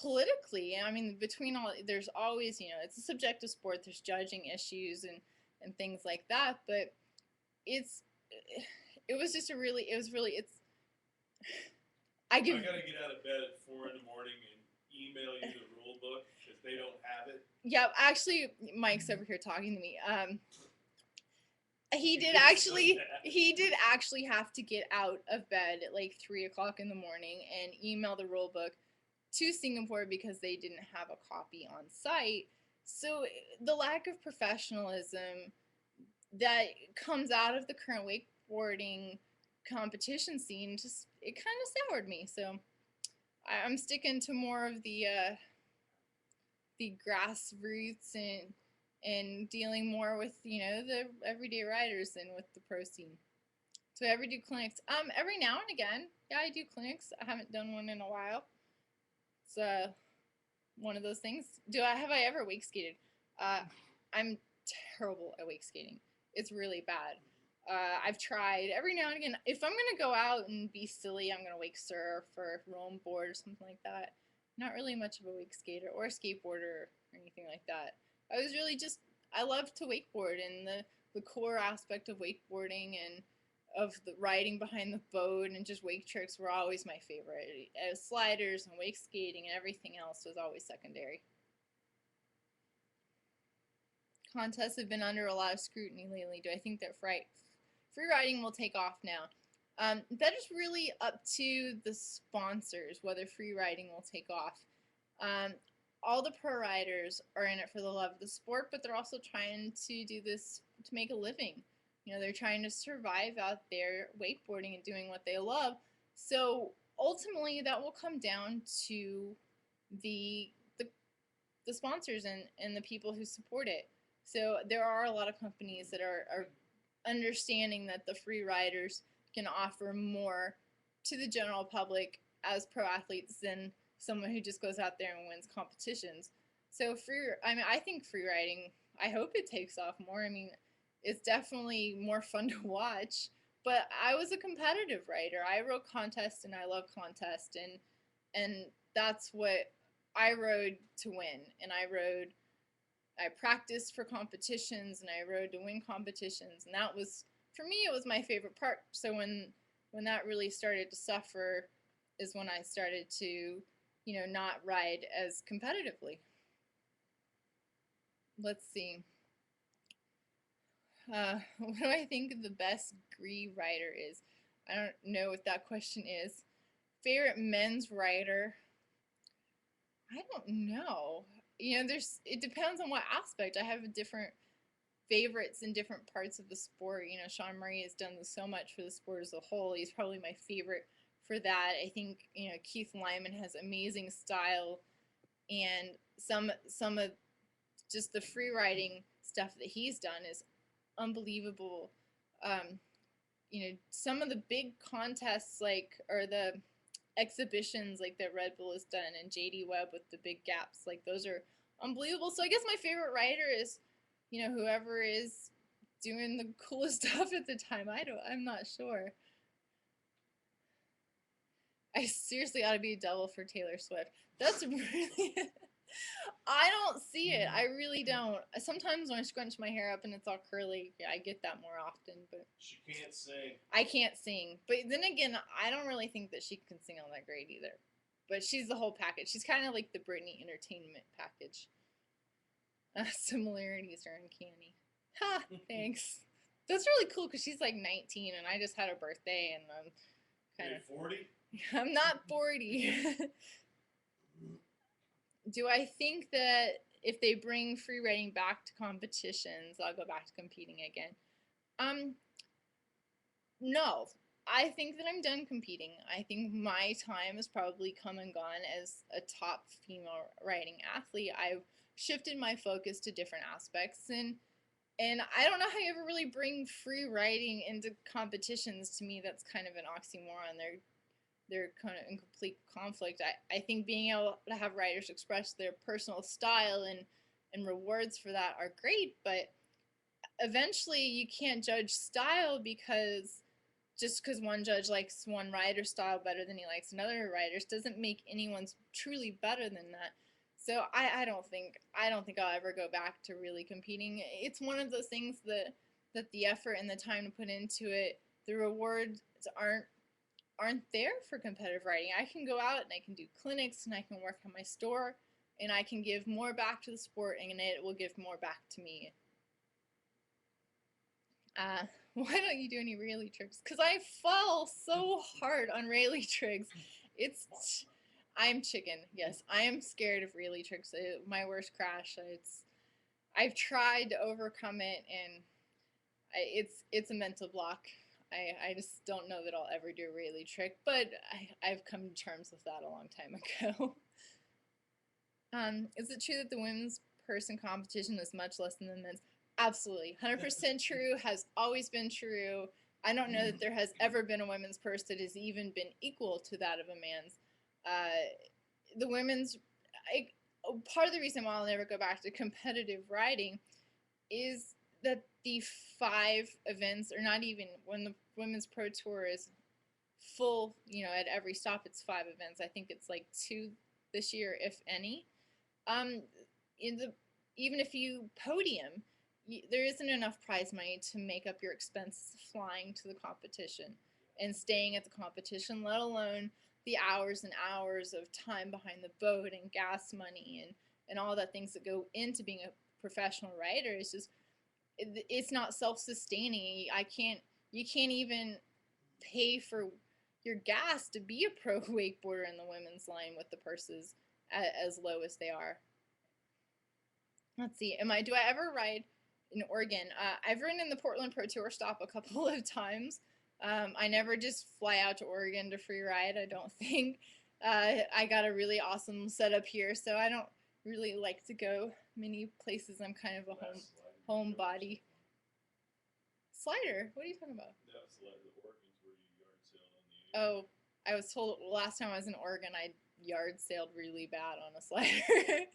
politically. I mean, between all, there's always, it's a subjective sport. There's judging issues and things like that. But it was just I gotta get out of bed at 4 in the morning and email you the rule book because they don't have it. Yeah, actually, Mike's over here talking to me. he did It's actually so bad. he did actually have to get out of bed at like 3 o'clock in the morning and email the rule book to Singapore because they didn't have a copy on site. So the lack of professionalism that comes out of the current wakeboarding competition scene just it kind of soured me. So I'm sticking to more of the grassroots and dealing more with the everyday riders than with the pro scene. So I ever do clinics. Every now and again, yeah, I do clinics. I haven't done one in a while. It's one of those things. Have I ever wake skated? I'm terrible at wake skating. It's really bad. I've tried every now and again. If I'm gonna go out and be silly, I'm gonna wake surf or roam board or something like that. Not really much of a wake skater or a skateboarder or anything like that. I was really just I love to wakeboard and the core aspect of wakeboarding and of the riding behind the boat and just wake tricks were always my favorite. Sliders and wake skating and everything else was always secondary. Contests have been under a lot of scrutiny lately. Do I think that free riding will take off now? That is really up to the sponsors whether free riding will take off. Um, all the pro riders are in it for the love of the sport, but they're also trying to do this to make a living. They're trying to survive out there wakeboarding and doing what they love. So ultimately, that will come down to the the, the sponsors and the people who support it. So there are a lot of companies that are understanding that the free riders can offer more to the general public as pro athletes than someone who just goes out there and wins competitions. So I think free riding, I hope it takes off more. I mean, it's definitely more fun to watch. But I was a competitive rider. I rode contests and I love contests and that's what I rode to win. And I practiced for competitions and I rode to win competitions and that was for me it was my favorite part. So when that really started to suffer is when I started to not ride as competitively. Let's see. What do I think the best Gree rider is? I don't know what that question is. Favorite men's rider? I don't know. It depends on what aspect. I have different favorites in different parts of the sport. Sean Murray has done so much for the sport as a whole. He's probably my favorite for that. I think Keith Lyman has amazing style, and some of just the free riding stuff that he's done is unbelievable. Some of the big contests or the exhibitions like that Red Bull has done and JD Webb with the big gaps, like those are unbelievable. So I guess my favorite rider is whoever is doing the coolest stuff at the time. I'm not sure. I seriously ought to be a double for Taylor Swift. That's really I don't see it. I really don't. Sometimes when I scrunch my hair up and it's all curly, yeah, I get that more often. But She can't sing. I can't sing. But then again, I don't really think that she can sing all that great either. But she's the whole package. She's kind of like the Britney entertainment package. Similarities are uncanny. Ha! Thanks. That's really cool because she's like 19 and I just had her birthday and I'm kind of 40? I'm not 40. Do I think that if they bring free riding back to competitions, I'll go back to competing again? No. I think that I'm done competing. I think my time has probably come and gone as a top female riding athlete. I've shifted my focus to different aspects and I don't know how you ever really bring free riding into competitions. To me, that's kind of an oxymoron. They're kind of in complete conflict. I think being able to have riders express their personal style and rewards for that are great, but eventually you can't judge style just because one judge likes one rider's style better than he likes another rider's doesn't make anyone's truly better than that. So I don't think I'll ever go back to really competing. It's one of those things that the effort and the time to put into it, the rewards aren't there for competitive riding. I can go out and I can do clinics and I can work on my store and I can give more back to the sport and it will give more back to me. Uh, why don't you do any Rayleigh tricks? Because I fall so hard on Rayleigh tricks. It's I'm chicken. Yes, I am scared of Rayleigh tricks. My worst crash. I've tried to overcome it, and it's a mental block. I just don't know that I'll ever do a Rayleigh trick, but I've come to terms with that a long time ago. Is it true that the women's purse in competition is much less than the men's? Absolutely. 100% true, has always been true. I don't know that there has ever been a women's purse that has even been equal to that of a man's. The women's, I, part of the reason why I'll never go back to competitive riding is that the 5 events, or not even when the women's pro tour is full, at every stop it's 5 events. I think it's like 2 this year, if any. Um, in the Even if you podium, there isn't enough prize money to make up your expenses flying to the competition and staying at the competition, let alone the hours and hours of time behind the boat and gas money and all that things that go into being a professional rider. It's not self-sustaining. You can't even pay for your gas to be a pro wakeboarder in the women's line with the purses as low as they are. Let's see. Do I ever ride in Oregon? I've ridden in the Portland Pro Tour stop a couple of times. I never just fly out to Oregon to free ride, I don't think. I got a really awesome setup here, so I don't really like to go many places. I'm kind of a homebody. Slider? What are you talking about? That slider, the Oregon's where you yard sailed on the. Oh, I was told last time I was in Oregon I yard sailed really bad on a slider.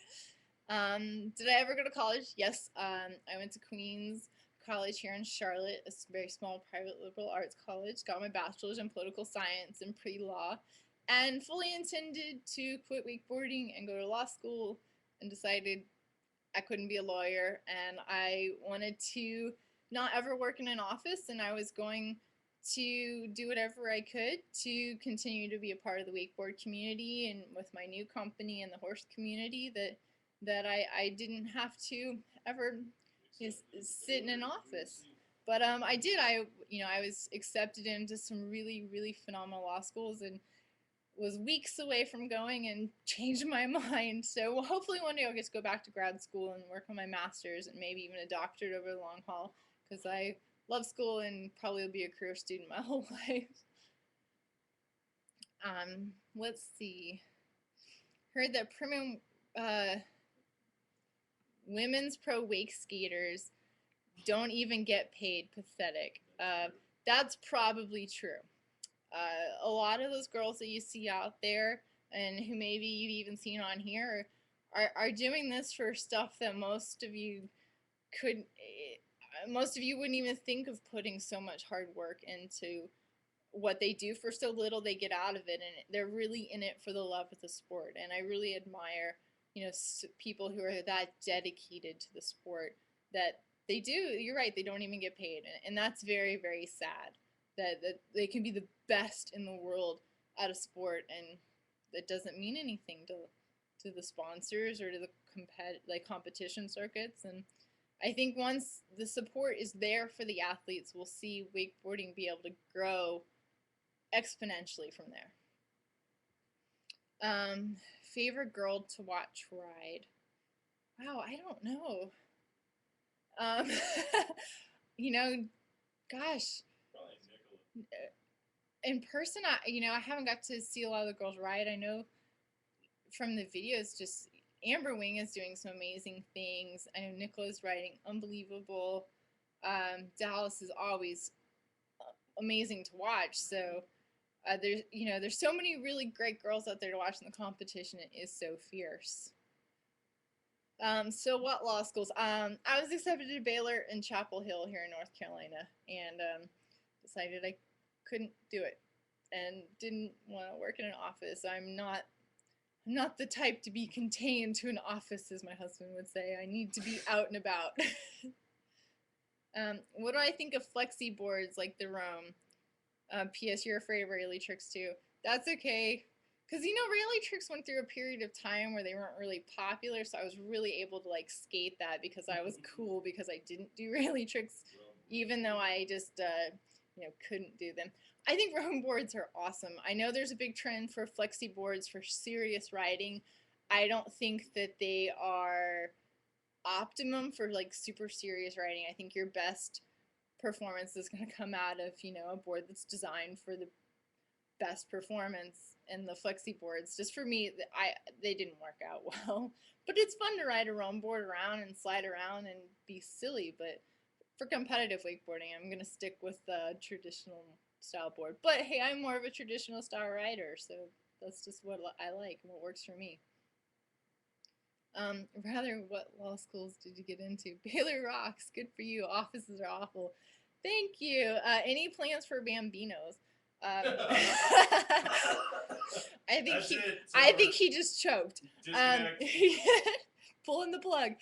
Did I ever go to college? Yes. I went to Queens College here in Charlotte, a very small private liberal arts college. Got my bachelor's in political science and pre-law, and fully intended to quit wakeboarding and go to law school, and decided I couldn't be a lawyer, and I wanted to not ever work in an office, and I was going to do whatever I could to continue to be a part of the wakeboard community, and with my new company and the horse community, that I didn't have to ever sit in an office. But I did. I was accepted into some really, really phenomenal law schools, and was weeks away from going and changed my mind. So hopefully one day I'll get to go back to grad school and work on my master's and maybe even a doctorate over the long haul, because I love school and probably will be a career student my whole life. Let's see. Heard that premium women's pro wake skaters don't even get paid. Pathetic. That's probably true. A lot of those girls that you see out there, and who maybe you've even seen on here, are doing this for stuff that most of you wouldn't even think of putting so much hard work into what they do for so little they get out of it, and they're really in it for the love of the sport. And I really admire, people who are that dedicated to the sport, that they do. You're right, they don't even get paid, and that's very, very sad. That they can be the best in the world at a sport, and that doesn't mean anything to the sponsors or to the competition circuits. And I think once the support is there for the athletes, we'll see wakeboarding be able to grow exponentially from there. Favorite girl to watch ride? Wow, I don't know. Gosh. In person, I haven't got to see a lot of the girls ride. I know from the videos, just Amber Wing is doing some amazing things. I know Nicola's riding unbelievable. Dallas is always amazing to watch. So there's so many really great girls out there to watch in the competition. It is so fierce. So what law schools? I was accepted to Baylor and Chapel Hill here in North Carolina, and decided I couldn't do it and didn't want to work in an office. I'm not the type to be contained to an office, as my husband would say. I need to be out and about. What do I think of flexi boards like the Rome? P.S. You're afraid of Rayleigh tricks too. That's okay. Because, Rayleigh tricks went through a period of time where they weren't really popular, so I was really able to, skate that because I was cool because I didn't do Rayleigh tricks even though I just couldn't do them. I think roam boards are awesome. I know there's a big trend for flexi boards for serious riding. I don't think that they are optimum for like super serious riding. I think your best performance is going to come out of a board that's designed for the best performance. And the flexi boards, just for me, they didn't work out well. But it's fun to ride a roam board around and slide around and be silly. But for competitive wakeboarding, I'm going to stick with the traditional style board. But hey, I'm more of a traditional style rider, so that's just what I like and what works for me. Rather, what law schools did you get into? Baylor rocks. Good for you. Offices are awful. Thank you. Any plans for Bambinos? I think I think he just choked. Pulling the plug.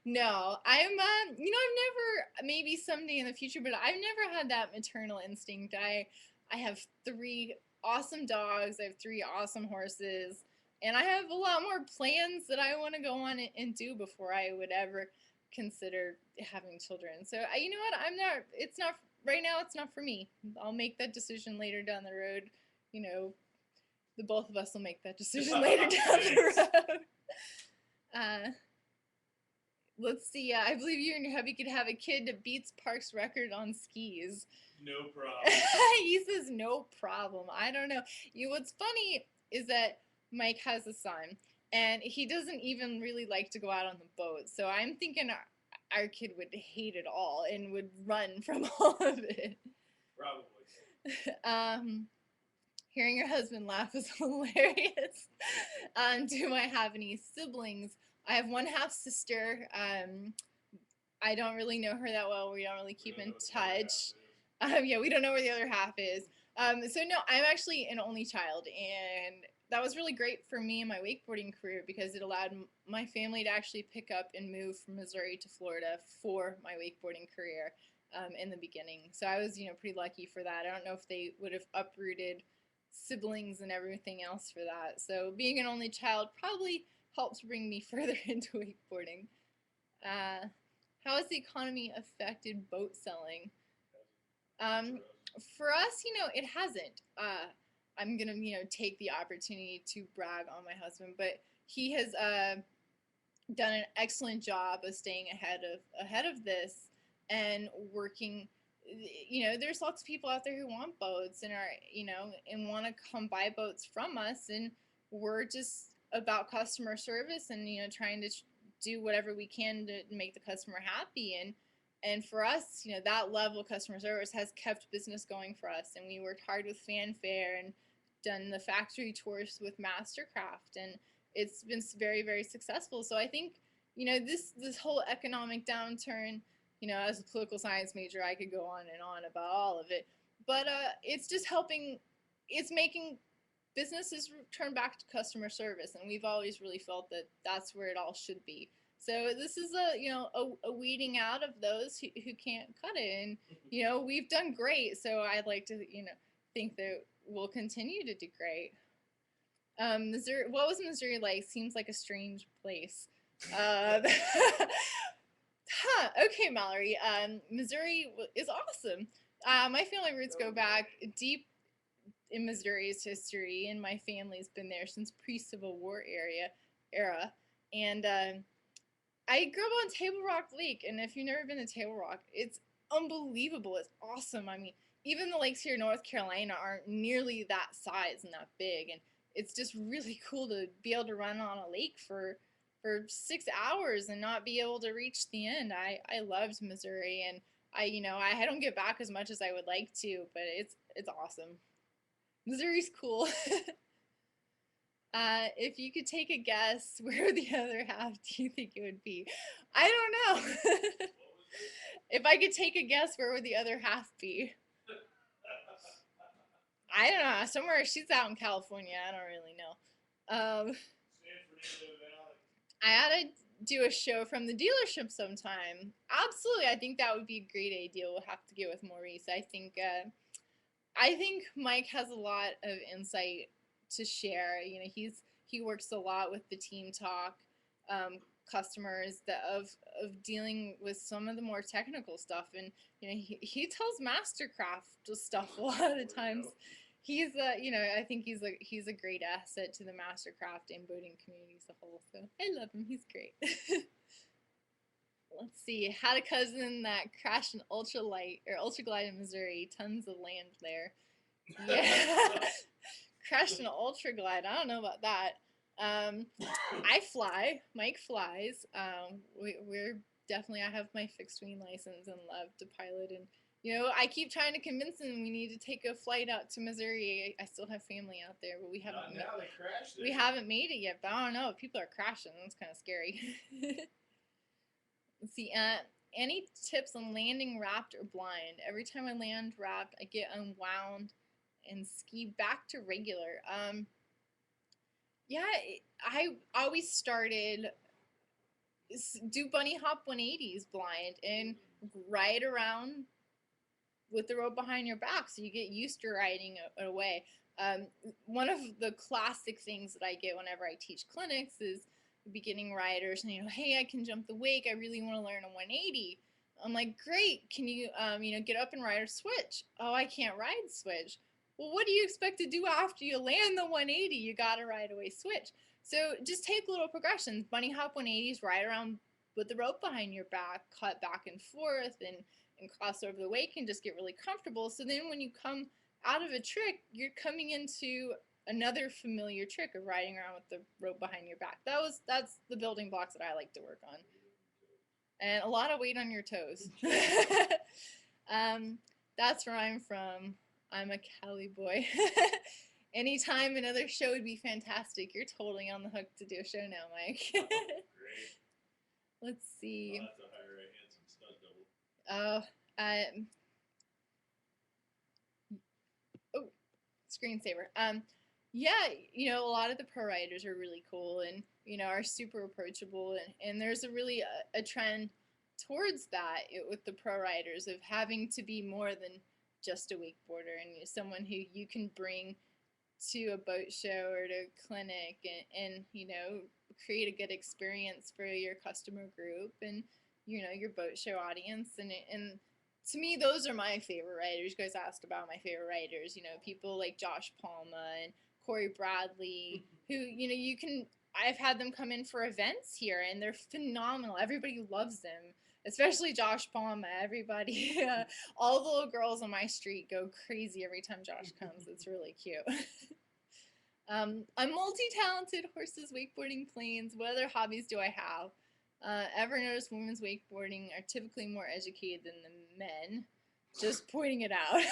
No, I've never, maybe someday in the future, but I've never had that maternal instinct. I have 3 awesome dogs. I have 3 awesome horses. And I have a lot more plans that I want to go on and do before I would ever consider having children. So, you know what? It's not, right now, it's not for me. I'll make that decision later down the road. The both of us will make that decision later down the road. Let's see. I believe you and your hubby could have a kid that beats Park's record on skis. No problem. He says no problem. I don't know. What's funny is that Mike has a son, and he doesn't even really like to go out on the boat. So I'm thinking our kid would hate it all and would run from all of it. Probably. Hearing your husband laugh is hilarious. Do I have any siblings? I have one half sister. I don't really know her that well. We don't really keep in touch. Yeah, we don't know where the other half is. So no, I'm actually an only child, and that was really great for me in my wakeboarding career because it allowed my family to actually pick up and move from Missouri to Florida for my wakeboarding career in the beginning. So I was, pretty lucky for that. I don't know if they would have uprooted siblings and everything else for that. So being an only child probably helped bring me further into wakeboarding. How has the economy affected boat selling? For us, it hasn't. I'm gonna, take the opportunity to brag on my husband, but he has done an excellent job of staying ahead of this and working. There's lots of people out there who want boats and are, and want to come buy boats from us, and we're just about customer service and trying to do whatever we can to make the customer happy. And for us, that level of customer service has kept business going for us. And we worked hard with Fanfare and done the factory tours with Mastercraft, and it's been very, very successful. So I think, this whole economic downturn, as a political science major, I could go on and on about all of it. But it's just helping, it's making businesses turn back to customer service. And we've always really felt that that's where it all should be. So this is a weeding out of those who can't cut it. And, we've done great. So I'd like to, think that we'll continue to do great. Missouri, what was Missouri like? Seems like a strange place. Okay, Mallory. Missouri is awesome. My family roots go back deep in Missouri's history, and my family's been there since pre-Civil War era. And I grew up on Table Rock Lake, and if you've never been to Table Rock, it's unbelievable. It's awesome. I mean, even the lakes here in North Carolina aren't nearly that size and that big, and it's just really cool to be able to run on a lake for 6 hours and not be able to reach the end. I loved Missouri, and I don't get back as much as I would like to, but it's awesome. Missouri's cool. If you could take a guess, where the other half do you think it would be? I don't know. If I could take a guess, where would the other half be? I don't know. Somewhere, she's out in California. I don't really know. I ought to do a show from the dealership sometime. Absolutely. I think that would be a great idea. We'll have to get with Maurice. I think Mike has a lot of insight to share. He works a lot with the team talk customers that of dealing with some of the more technical stuff, and he tells Mastercraft stuff a lot of the times. He's I think he's a great asset to the Mastercraft and boating community as a whole. So I love him. He's great. Let's see. Had a cousin that crashed an ultralight or ultraglide in Missouri. Tons of land there. Yeah. Crashed an ultraglide. I don't know about that. I fly. Mike flies. We're definitely. I have my fixed wing license and love to pilot. And I keep trying to convince him we need to take a flight out to Missouri. I still have family out there, but we haven't. Now they crashed it. We haven't made it yet. But I don't know. People are crashing. That's kind of scary. Let's see. Any tips on landing wrapped or blind? Every time I land wrapped, I get unwound and ski back to regular. Yeah, I always started do bunny hop 180s blind and ride around with the rope behind your back, so you get used to riding away. One of the classic things that I get whenever I teach clinics is beginning riders, and hey, I can jump the wake. I really want to learn a 180. I'm like, great. Can you get up and ride a switch? Oh, I can't ride switch. Well, what do you expect to do after you land the 180? You got to ride away switch. So just take little progressions. Bunny hop 180s, ride around with the rope behind your back, cut back and forth, and cross over the wake and just get really comfortable. So then when you come out of a trick, you're coming into another familiar trick of riding around with the rope behind your back. That's the building blocks that I like to work on. And a lot of weight on your toes. That's where I'm from. I'm a Cali boy. Anytime another show would be fantastic. You're totally on the hook to do a show now, Mike. Great. Let's see. I'll have to hire a handsome stunt double. Screensaver. Yeah, a lot of the pro riders are really cool and are super approachable, and there's a trend towards that with the pro riders of having to be more than just a wakeboarder and someone who you can bring to a boat show or to a clinic and create a good experience for your customer group and your boat show audience, and to me those are my favorite riders. You guys asked about my favorite riders, people like Josh Palma and Corey Bradley, who I've had them come in for events here and they're phenomenal. Everybody loves them, especially Josh Palma. Everybody, all the little girls on my street go crazy every time Josh comes. It's really cute. I'm multi-talented: horses, wakeboarding, planes. What other hobbies do I have? Ever noticed women's wakeboarding are typically more educated than the men? Just pointing it out.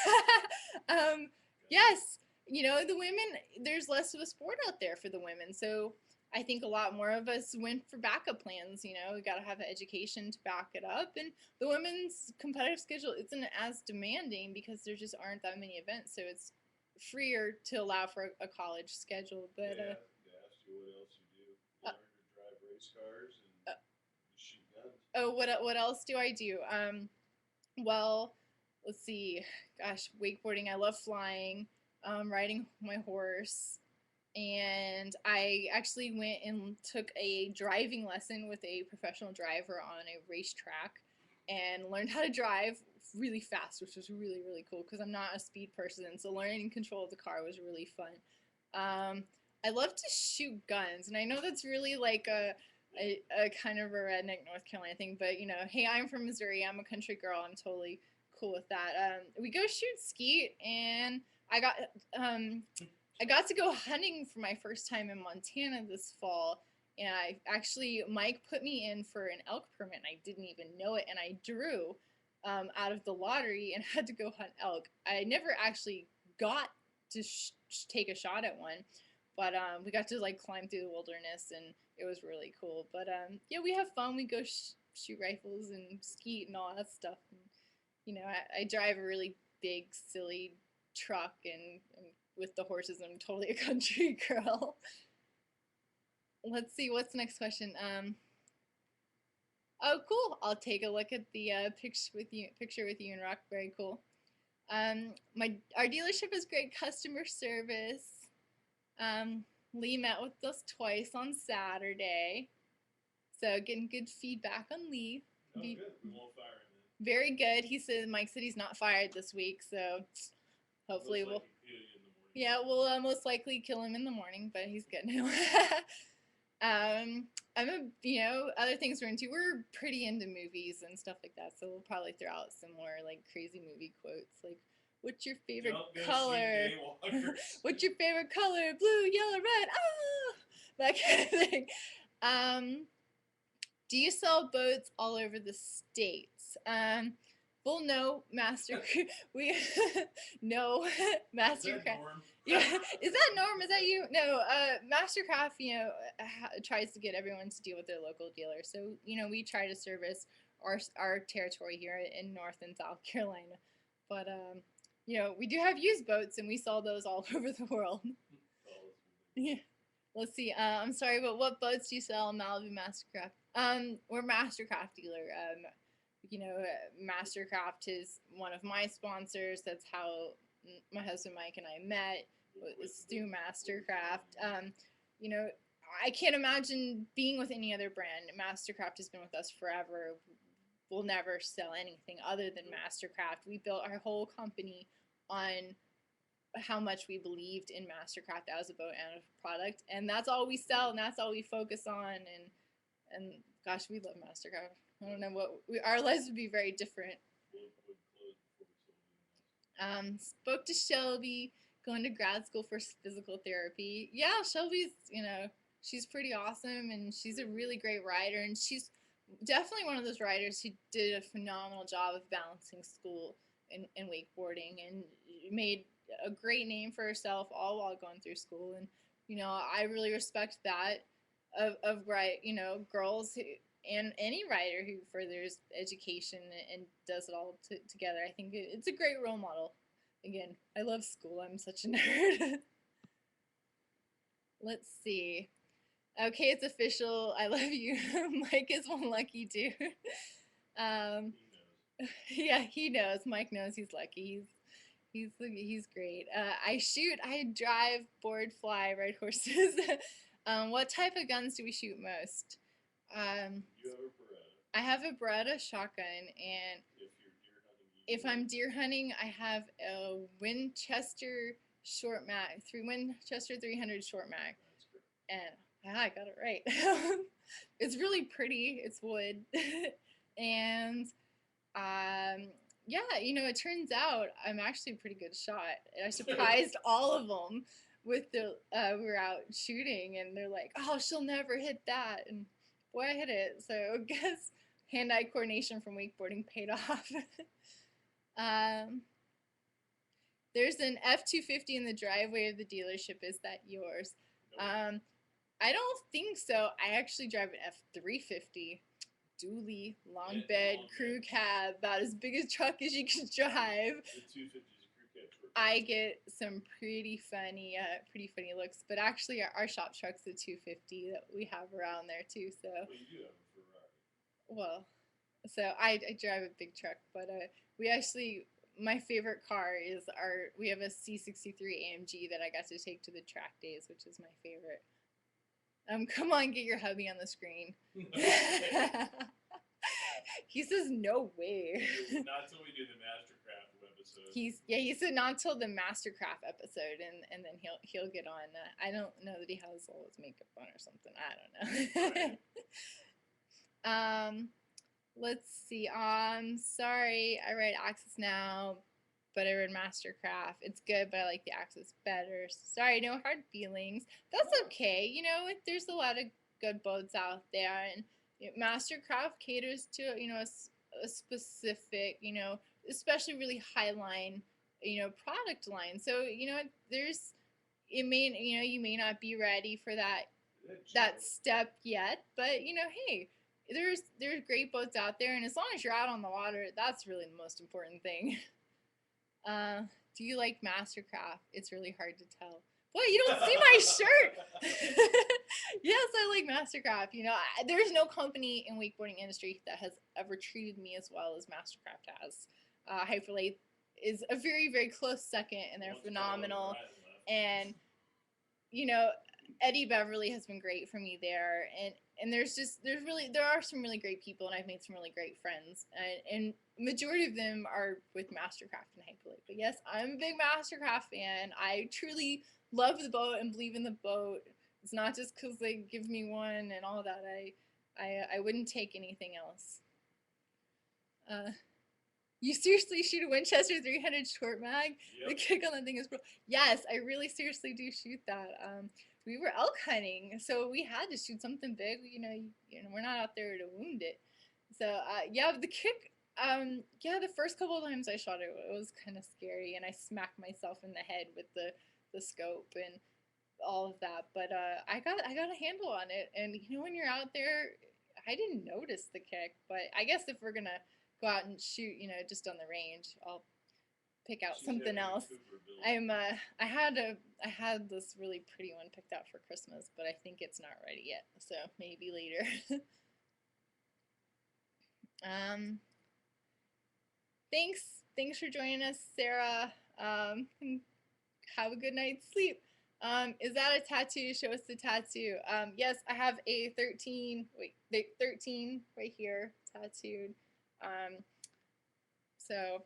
Yes, the women, there's less of a sport out there for the women. So I think a lot more of us went for backup plans. We got to have an education to back it up. And the women's competitive schedule isn't as demanding because there just aren't that many events. So it's freer to allow for a college schedule. But they asked you what else you do. You learn to drive race cars and you shoot guns. Oh, what else do I do? Well, let's see. Gosh, wakeboarding. I love flying, riding my horse. And I actually went and took a driving lesson with a professional driver on a racetrack and learned how to drive really fast, which was really, really cool because I'm not a speed person. So learning control of the car was really fun. I love to shoot guns, and I know that's really like a kind of a redneck North Carolina thing, but hey, I'm from Missouri. I'm a country girl. I'm totally cool with that. We go shoot skeet, and I got to go hunting for my first time in Montana this fall, and Mike put me in for an elk permit, and I didn't even know it, and I drew out of the lottery and had to go hunt elk. I never actually got to take a shot at one, but we got to climb through the wilderness, and it was really cool. But yeah, we have fun. We go shoot rifles and skeet and all that stuff. And, I drive a really big, silly truck, and with the horses, I'm totally a country girl. Let's see, what's the next question? Oh, cool. I'll take a look at the picture with you in Rock. Very cool. Our dealership has great customer service. Lee met with us twice on Saturday. So getting good feedback on Lee. Oh, good. We won't fire him then. Very good. He said Mike said he's not fired this week, so hopefully Most we'll. likely kill you in the morning. Yeah, we'll most likely kill him in the morning, but he's good now. I'm a, other things we're into. We're pretty into movies and stuff like that, so we'll probably throw out some more like crazy movie quotes, like, "What's your favorite Don't go see color? Daywalkers. What's your favorite color? Blue, yellow, red. Ah!" That kind of thing. Do you sell boats all over the states? Well, no, we no Is that Mastercraft. Norm? Yeah, is that Norm? Is that you? No, Mastercraft, tries to get everyone to deal with their local dealer. So, we try to service our territory here in North and South Carolina. But, we do have used boats, and we sell those all over the world. Yeah. Let's see. I'm sorry, but what boats do you sell in Malibu Mastercraft? We're Mastercraft dealer. Mastercraft is one of my sponsors. That's how my husband Mike and I met. Was through Mastercraft. I can't imagine being with any other brand. Mastercraft has been with us forever. We'll never sell anything other than Mastercraft. We built our whole company on how much we believed in Mastercraft as a boat and a product, and that's all we sell, and that's all we focus on. And gosh, we love Mastercraft. I don't know our lives would be very different. Spoke to Shelby, going to grad school for physical therapy. Yeah, Shelby's, she's pretty awesome, and she's a really great rider, and she's definitely one of those riders who did a phenomenal job of balancing school and wakeboarding, and made a great name for herself all while going through school. And I really respect that of girls who, and any rider who furthers education and does it all together. I think it's a great role model. Again, I love school. I'm such a nerd. Let's see. Okay, it's official. I love you. Mike is one lucky dude. Yeah, he knows. Mike knows he's lucky. He's great. I drive, board, fly, ride horses. What type of guns do we shoot most? You have a Beretta. I have a Beretta shotgun, and if I'm deer hunting, I have a Winchester short mag, Winchester 300 short mag, and I got it right. It's really pretty. It's wood, and yeah, it turns out I'm actually a pretty good shot. I surprised all of them with we were out shooting, and they're like, "Oh, she'll never hit that," and boy, I hit it. So I guess hand-eye coordination from wakeboarding paid off. There's an F-250 in the driveway of the dealership. Is that yours? I don't think so. I actually drive an F-350. Dually, long bed, crew cab, about as big a truck as you can drive. The 250 is a crew cab truck. I get some pretty funny looks, but actually our shop truck's the 250 that we have around there too. So. Well, you do have a Ferrari. Well, so I drive a big truck, but my favorite car is we have a C63 AMG that I got to take to the track days, which is my favorite. Come on, get your hubby on the screen. He says no way. Not till we do the Mastercraft episode. He said not till the Mastercraft episode, and then he'll get on. I don't know that he has all his makeup on or something. I don't know. Let's see. Sorry, I ride Axis now, but I ride Mastercraft. It's good, but I like the Axis better. Sorry, no hard feelings. That's okay. There's a lot of good boats out there, and Mastercraft caters to a specific, especially really high line, product line. So you may not be ready for that step yet, but hey. There's great boats out there, and as long as you're out on the water, that's really the most important thing. Do you like Mastercraft? It's really hard to tell. Boy, you don't see my shirt. Yes, I like Mastercraft. There's no company in wakeboarding industry that has ever treated me as well as Mastercraft has. Hyperlate is a very, very close second, and they're phenomenal. And Eddie Beverly has been great for me there, and there are some really great people, and I've made some really great friends, and majority of them are with Mastercraft and Hypolite. But yes, I'm a big Mastercraft fan. I truly love the boat and believe in the boat. It's not just because they give me one and all that. I wouldn't take anything else. Uh, you seriously shoot a Winchester 300 short mag? Yep. The kick on that thing is bro. Yes, I really seriously do shoot that. We were elk hunting, so we had to shoot something big. We're not out there to wound it. So yeah, the kick. Yeah, the first couple of times I shot it, it was kind of scary, and I smacked myself in the head with the scope and all of that. But I got a handle on it, and when you're out there, I didn't notice the kick. But I guess if we're gonna go out and shoot, just on the range, I'll pick out something else. I had this really pretty one picked out for Christmas, but I think it's not ready yet, so maybe later. Thanks for joining us, Sarah. Have a good night's sleep. Is that a tattoo? Show us the tattoo. Yes, I have a 13 right here tattooed. So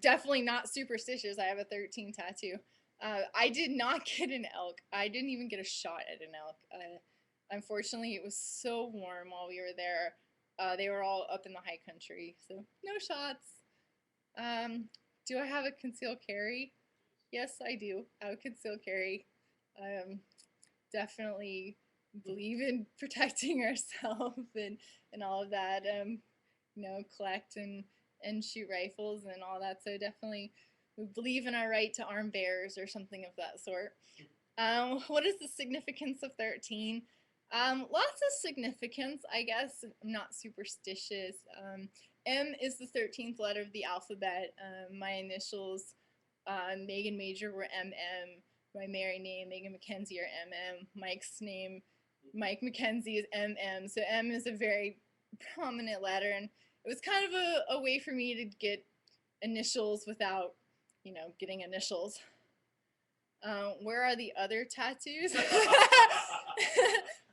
definitely not superstitious. I have a 13 tattoo. I did not get an elk. I didn't even get a shot at an elk. Unfortunately, it was so warm while we were there. They were all up in the high country, so no shots. Do I have a concealed carry? Yes, I do. I have a concealed carry. Definitely believe in protecting ourselves and all of that. Collect and shoot rifles and all that. So definitely we believe in our right to arm bears or something of that sort. What is the significance of 13? Lots of significance, I guess. I'm not superstitious. M is the 13th letter of the alphabet. My initials, Maeghan Major, were MM. My married name, Maeghan Mackenzie, are MM. Mike's name, Mike Mackenzie, is MM. So M is a very prominent letter, and it was kind of a way for me to get initials without, getting initials. Where are the other tattoos?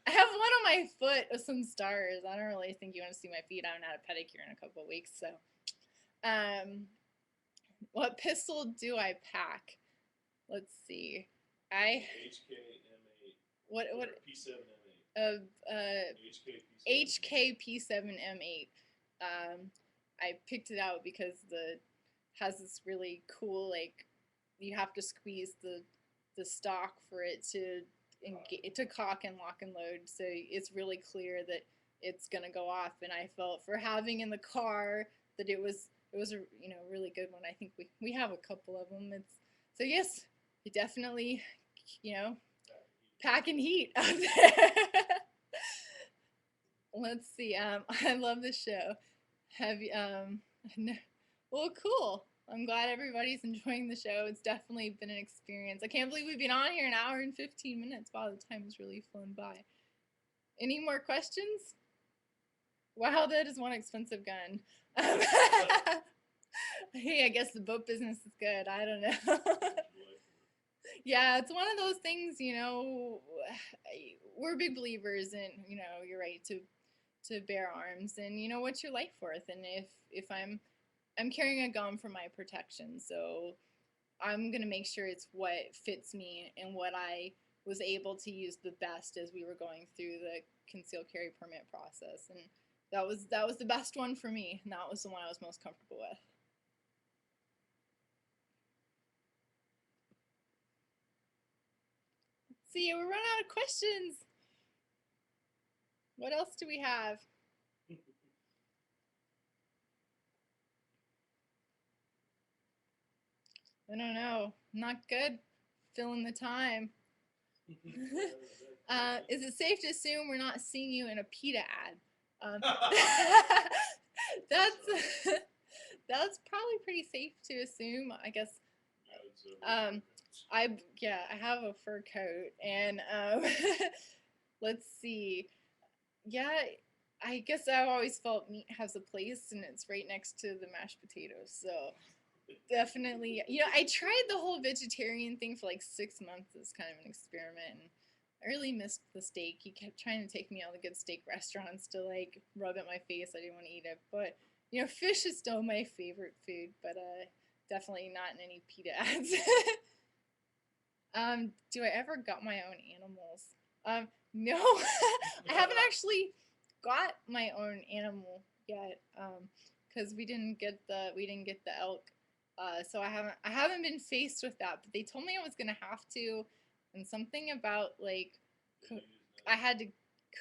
I have one on my foot with some stars. I don't really think you want to see my feet. I haven't had a pedicure in a couple of weeks, so. What pistol do I pack? Let's see. HK-M8. What? P7M8. HK P7M8. I picked it out because has this really cool, like, you have to squeeze the stock for it to cock and lock and load, so it's really clear that it's gonna go off. And I felt for having in the car that it was a really good one. I think we have a couple of them. So yes, you definitely packing heat out there. Let's see. I love the show. Have you well, cool. I'm glad everybody's enjoying the show. It's definitely been an experience. I can't believe we've been on here an hour and 15 minutes. Wow, the time has really flown by. Any more questions? Wow, that is one expensive gun. Hey, I guess the boat business is good. I don't know. Yeah, it's one of those things, we're big believers in, your right to bear arms, and what's your life worth. And if I'm carrying a gun for my protection, so I'm gonna make sure it's what fits me and what I was able to use the best as we were going through the concealed carry permit process. And that was the best one for me, and that was the one I was most comfortable with. Let's see, we're running out of questions. What else do we have? I don't know. Not good. Filling the time. Is it safe to assume we're not seeing you in a PETA ad? That's probably pretty safe to assume, I guess. I have a fur coat, and let's see. Yeah, I guess I've always felt meat has a place, and it's right next to the mashed potatoes, so definitely. I tried the whole vegetarian thing for like 6 months as kind of an experiment, and I really missed the steak. He kept trying to take me all the good steak restaurants to like rub at my face. I didn't want to eat it, but you know, fish is still my favorite food, but definitely not in any PETA ads. Do I ever got my own animals? No, I haven't actually got my own animal yet. Because we didn't get the elk. So I haven't been faced with that. But they told me I was gonna have to, and something about like I had to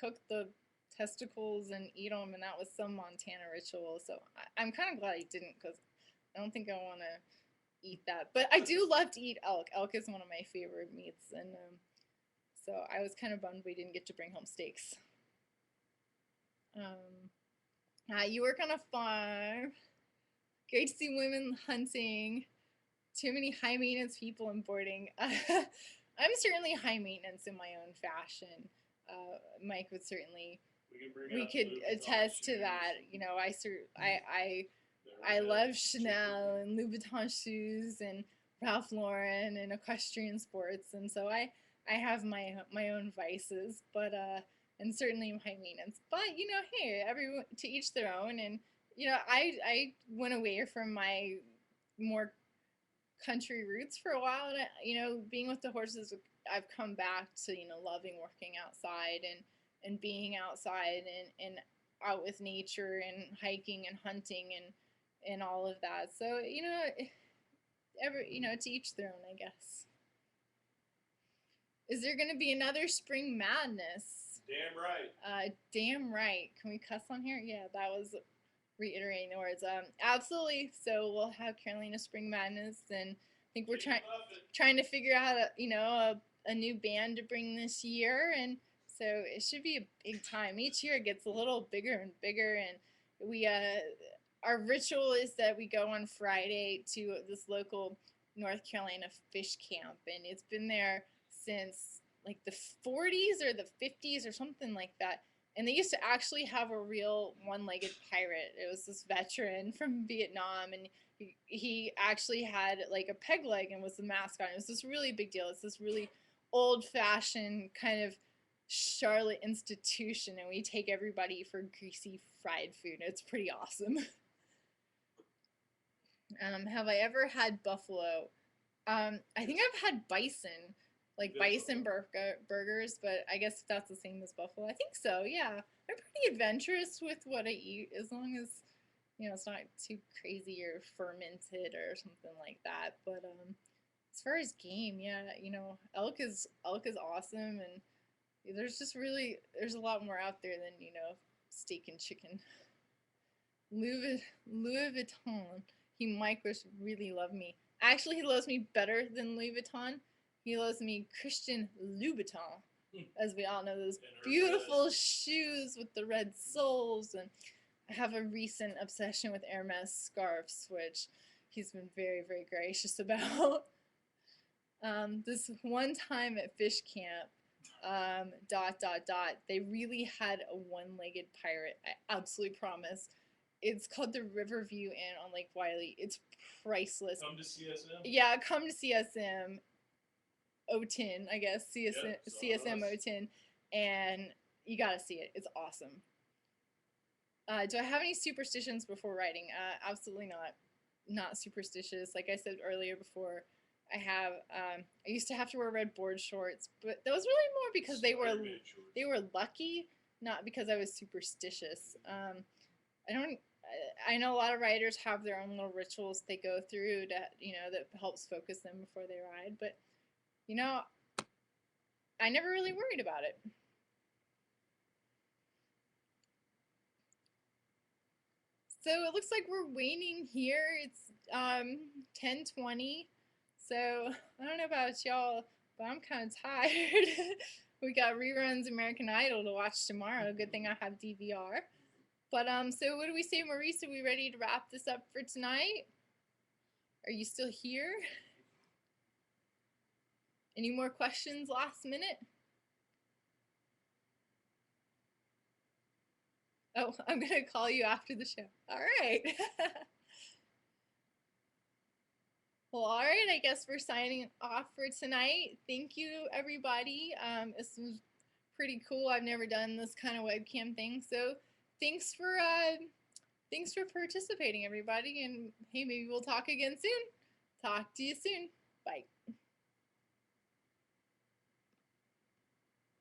cook the testicles and eat them, and that was some Montana ritual. So I'm kind of glad I didn't, because I don't think I want to eat that. But I do love to eat elk. Elk is one of my favorite meats, and so I was kind of bummed we didn't get to bring home steaks. You work on a farm. Great to see women hunting. Too many high maintenance people in boarding. I'm certainly high maintenance in my own fashion. Mike would certainly. We could attest to that. You know, I love Chanel and Louboutin shoes and Ralph Lauren and equestrian sports, and so I have my own vices, but and certainly high maintenance. But you know, hey, everyone to each their own, and you know, I went away from my more country roots for a while, and you know, being with the horses, I've come back to, you know, loving working outside and being outside and out with nature and hiking and hunting and all of that. So you know, to each their own, I guess. Is there gonna be another Spring Madness? Damn right. Damn right. Can we cuss on here? Yeah, that was reiterating the words. Absolutely. So we'll have Carolina Spring Madness, and I think we're trying to figure out a new band to bring this year, and so it should be a big time. Each year it gets a little bigger and bigger, and we our ritual is that we go on Friday to this local North Carolina fish camp, and it's been there since like the 40s or the 50s or something like that. And they used to actually have a real one-legged pirate. It was this veteran from Vietnam, and he actually had like a peg leg and was the mascot. It was this really big deal. It's this really old-fashioned kind of Charlotte institution, and we take everybody for greasy fried food. It's pretty awesome. Have I ever had buffalo? I think I've had bison, like bison burgers, but I guess that's the same as buffalo. I think so, yeah. I'm pretty adventurous with what I eat, as long as, you know, it's not too crazy or fermented or something like that. But as far as game, yeah, you know, elk is awesome, and there's a lot more out there than, you know, steak and chicken. Louis Vuitton. Mike must really love me. Actually, he loves me better than Louis Vuitton. He loves me Christian Louboutin, as we all know, those beautiful shoes with the red soles. And I have a recent obsession with Hermes scarves, which he's been very, very gracious about. This one time at fish camp, they really had a one-legged pirate. I absolutely promise. It's called the Riverview Inn on Lake Wylie. It's priceless. Come to CSM. Yeah, come to CSM. O10, I guess. CSM O10, and you gotta see it. It's awesome. Do I have any superstitions before writing? Absolutely not. Not superstitious. Like I said earlier before, I used to have to wear red board shorts, but that was really more because they were lucky, not because I was superstitious. I know a lot of riders have their own little rituals they go through to, you know, that helps focus them before they ride, but you know, I never really worried about it. So it looks like we're waning here. It's 10:20. So I don't know about y'all, but I'm kind of tired. We got reruns American Idol to watch tomorrow. Good thing I have DVR. But so what do we say, Maurice? Are we ready to wrap this up for tonight? Are you still here? Any more questions last minute? Oh, I'm going to call you after the show. All right. Well, all right. I guess we're signing off for tonight. Thank you, everybody. This was pretty cool. I've never done this kind of webcam thing, so thanks for thanks for participating, everybody. And hey, maybe we'll talk again soon. Talk to you soon. Bye.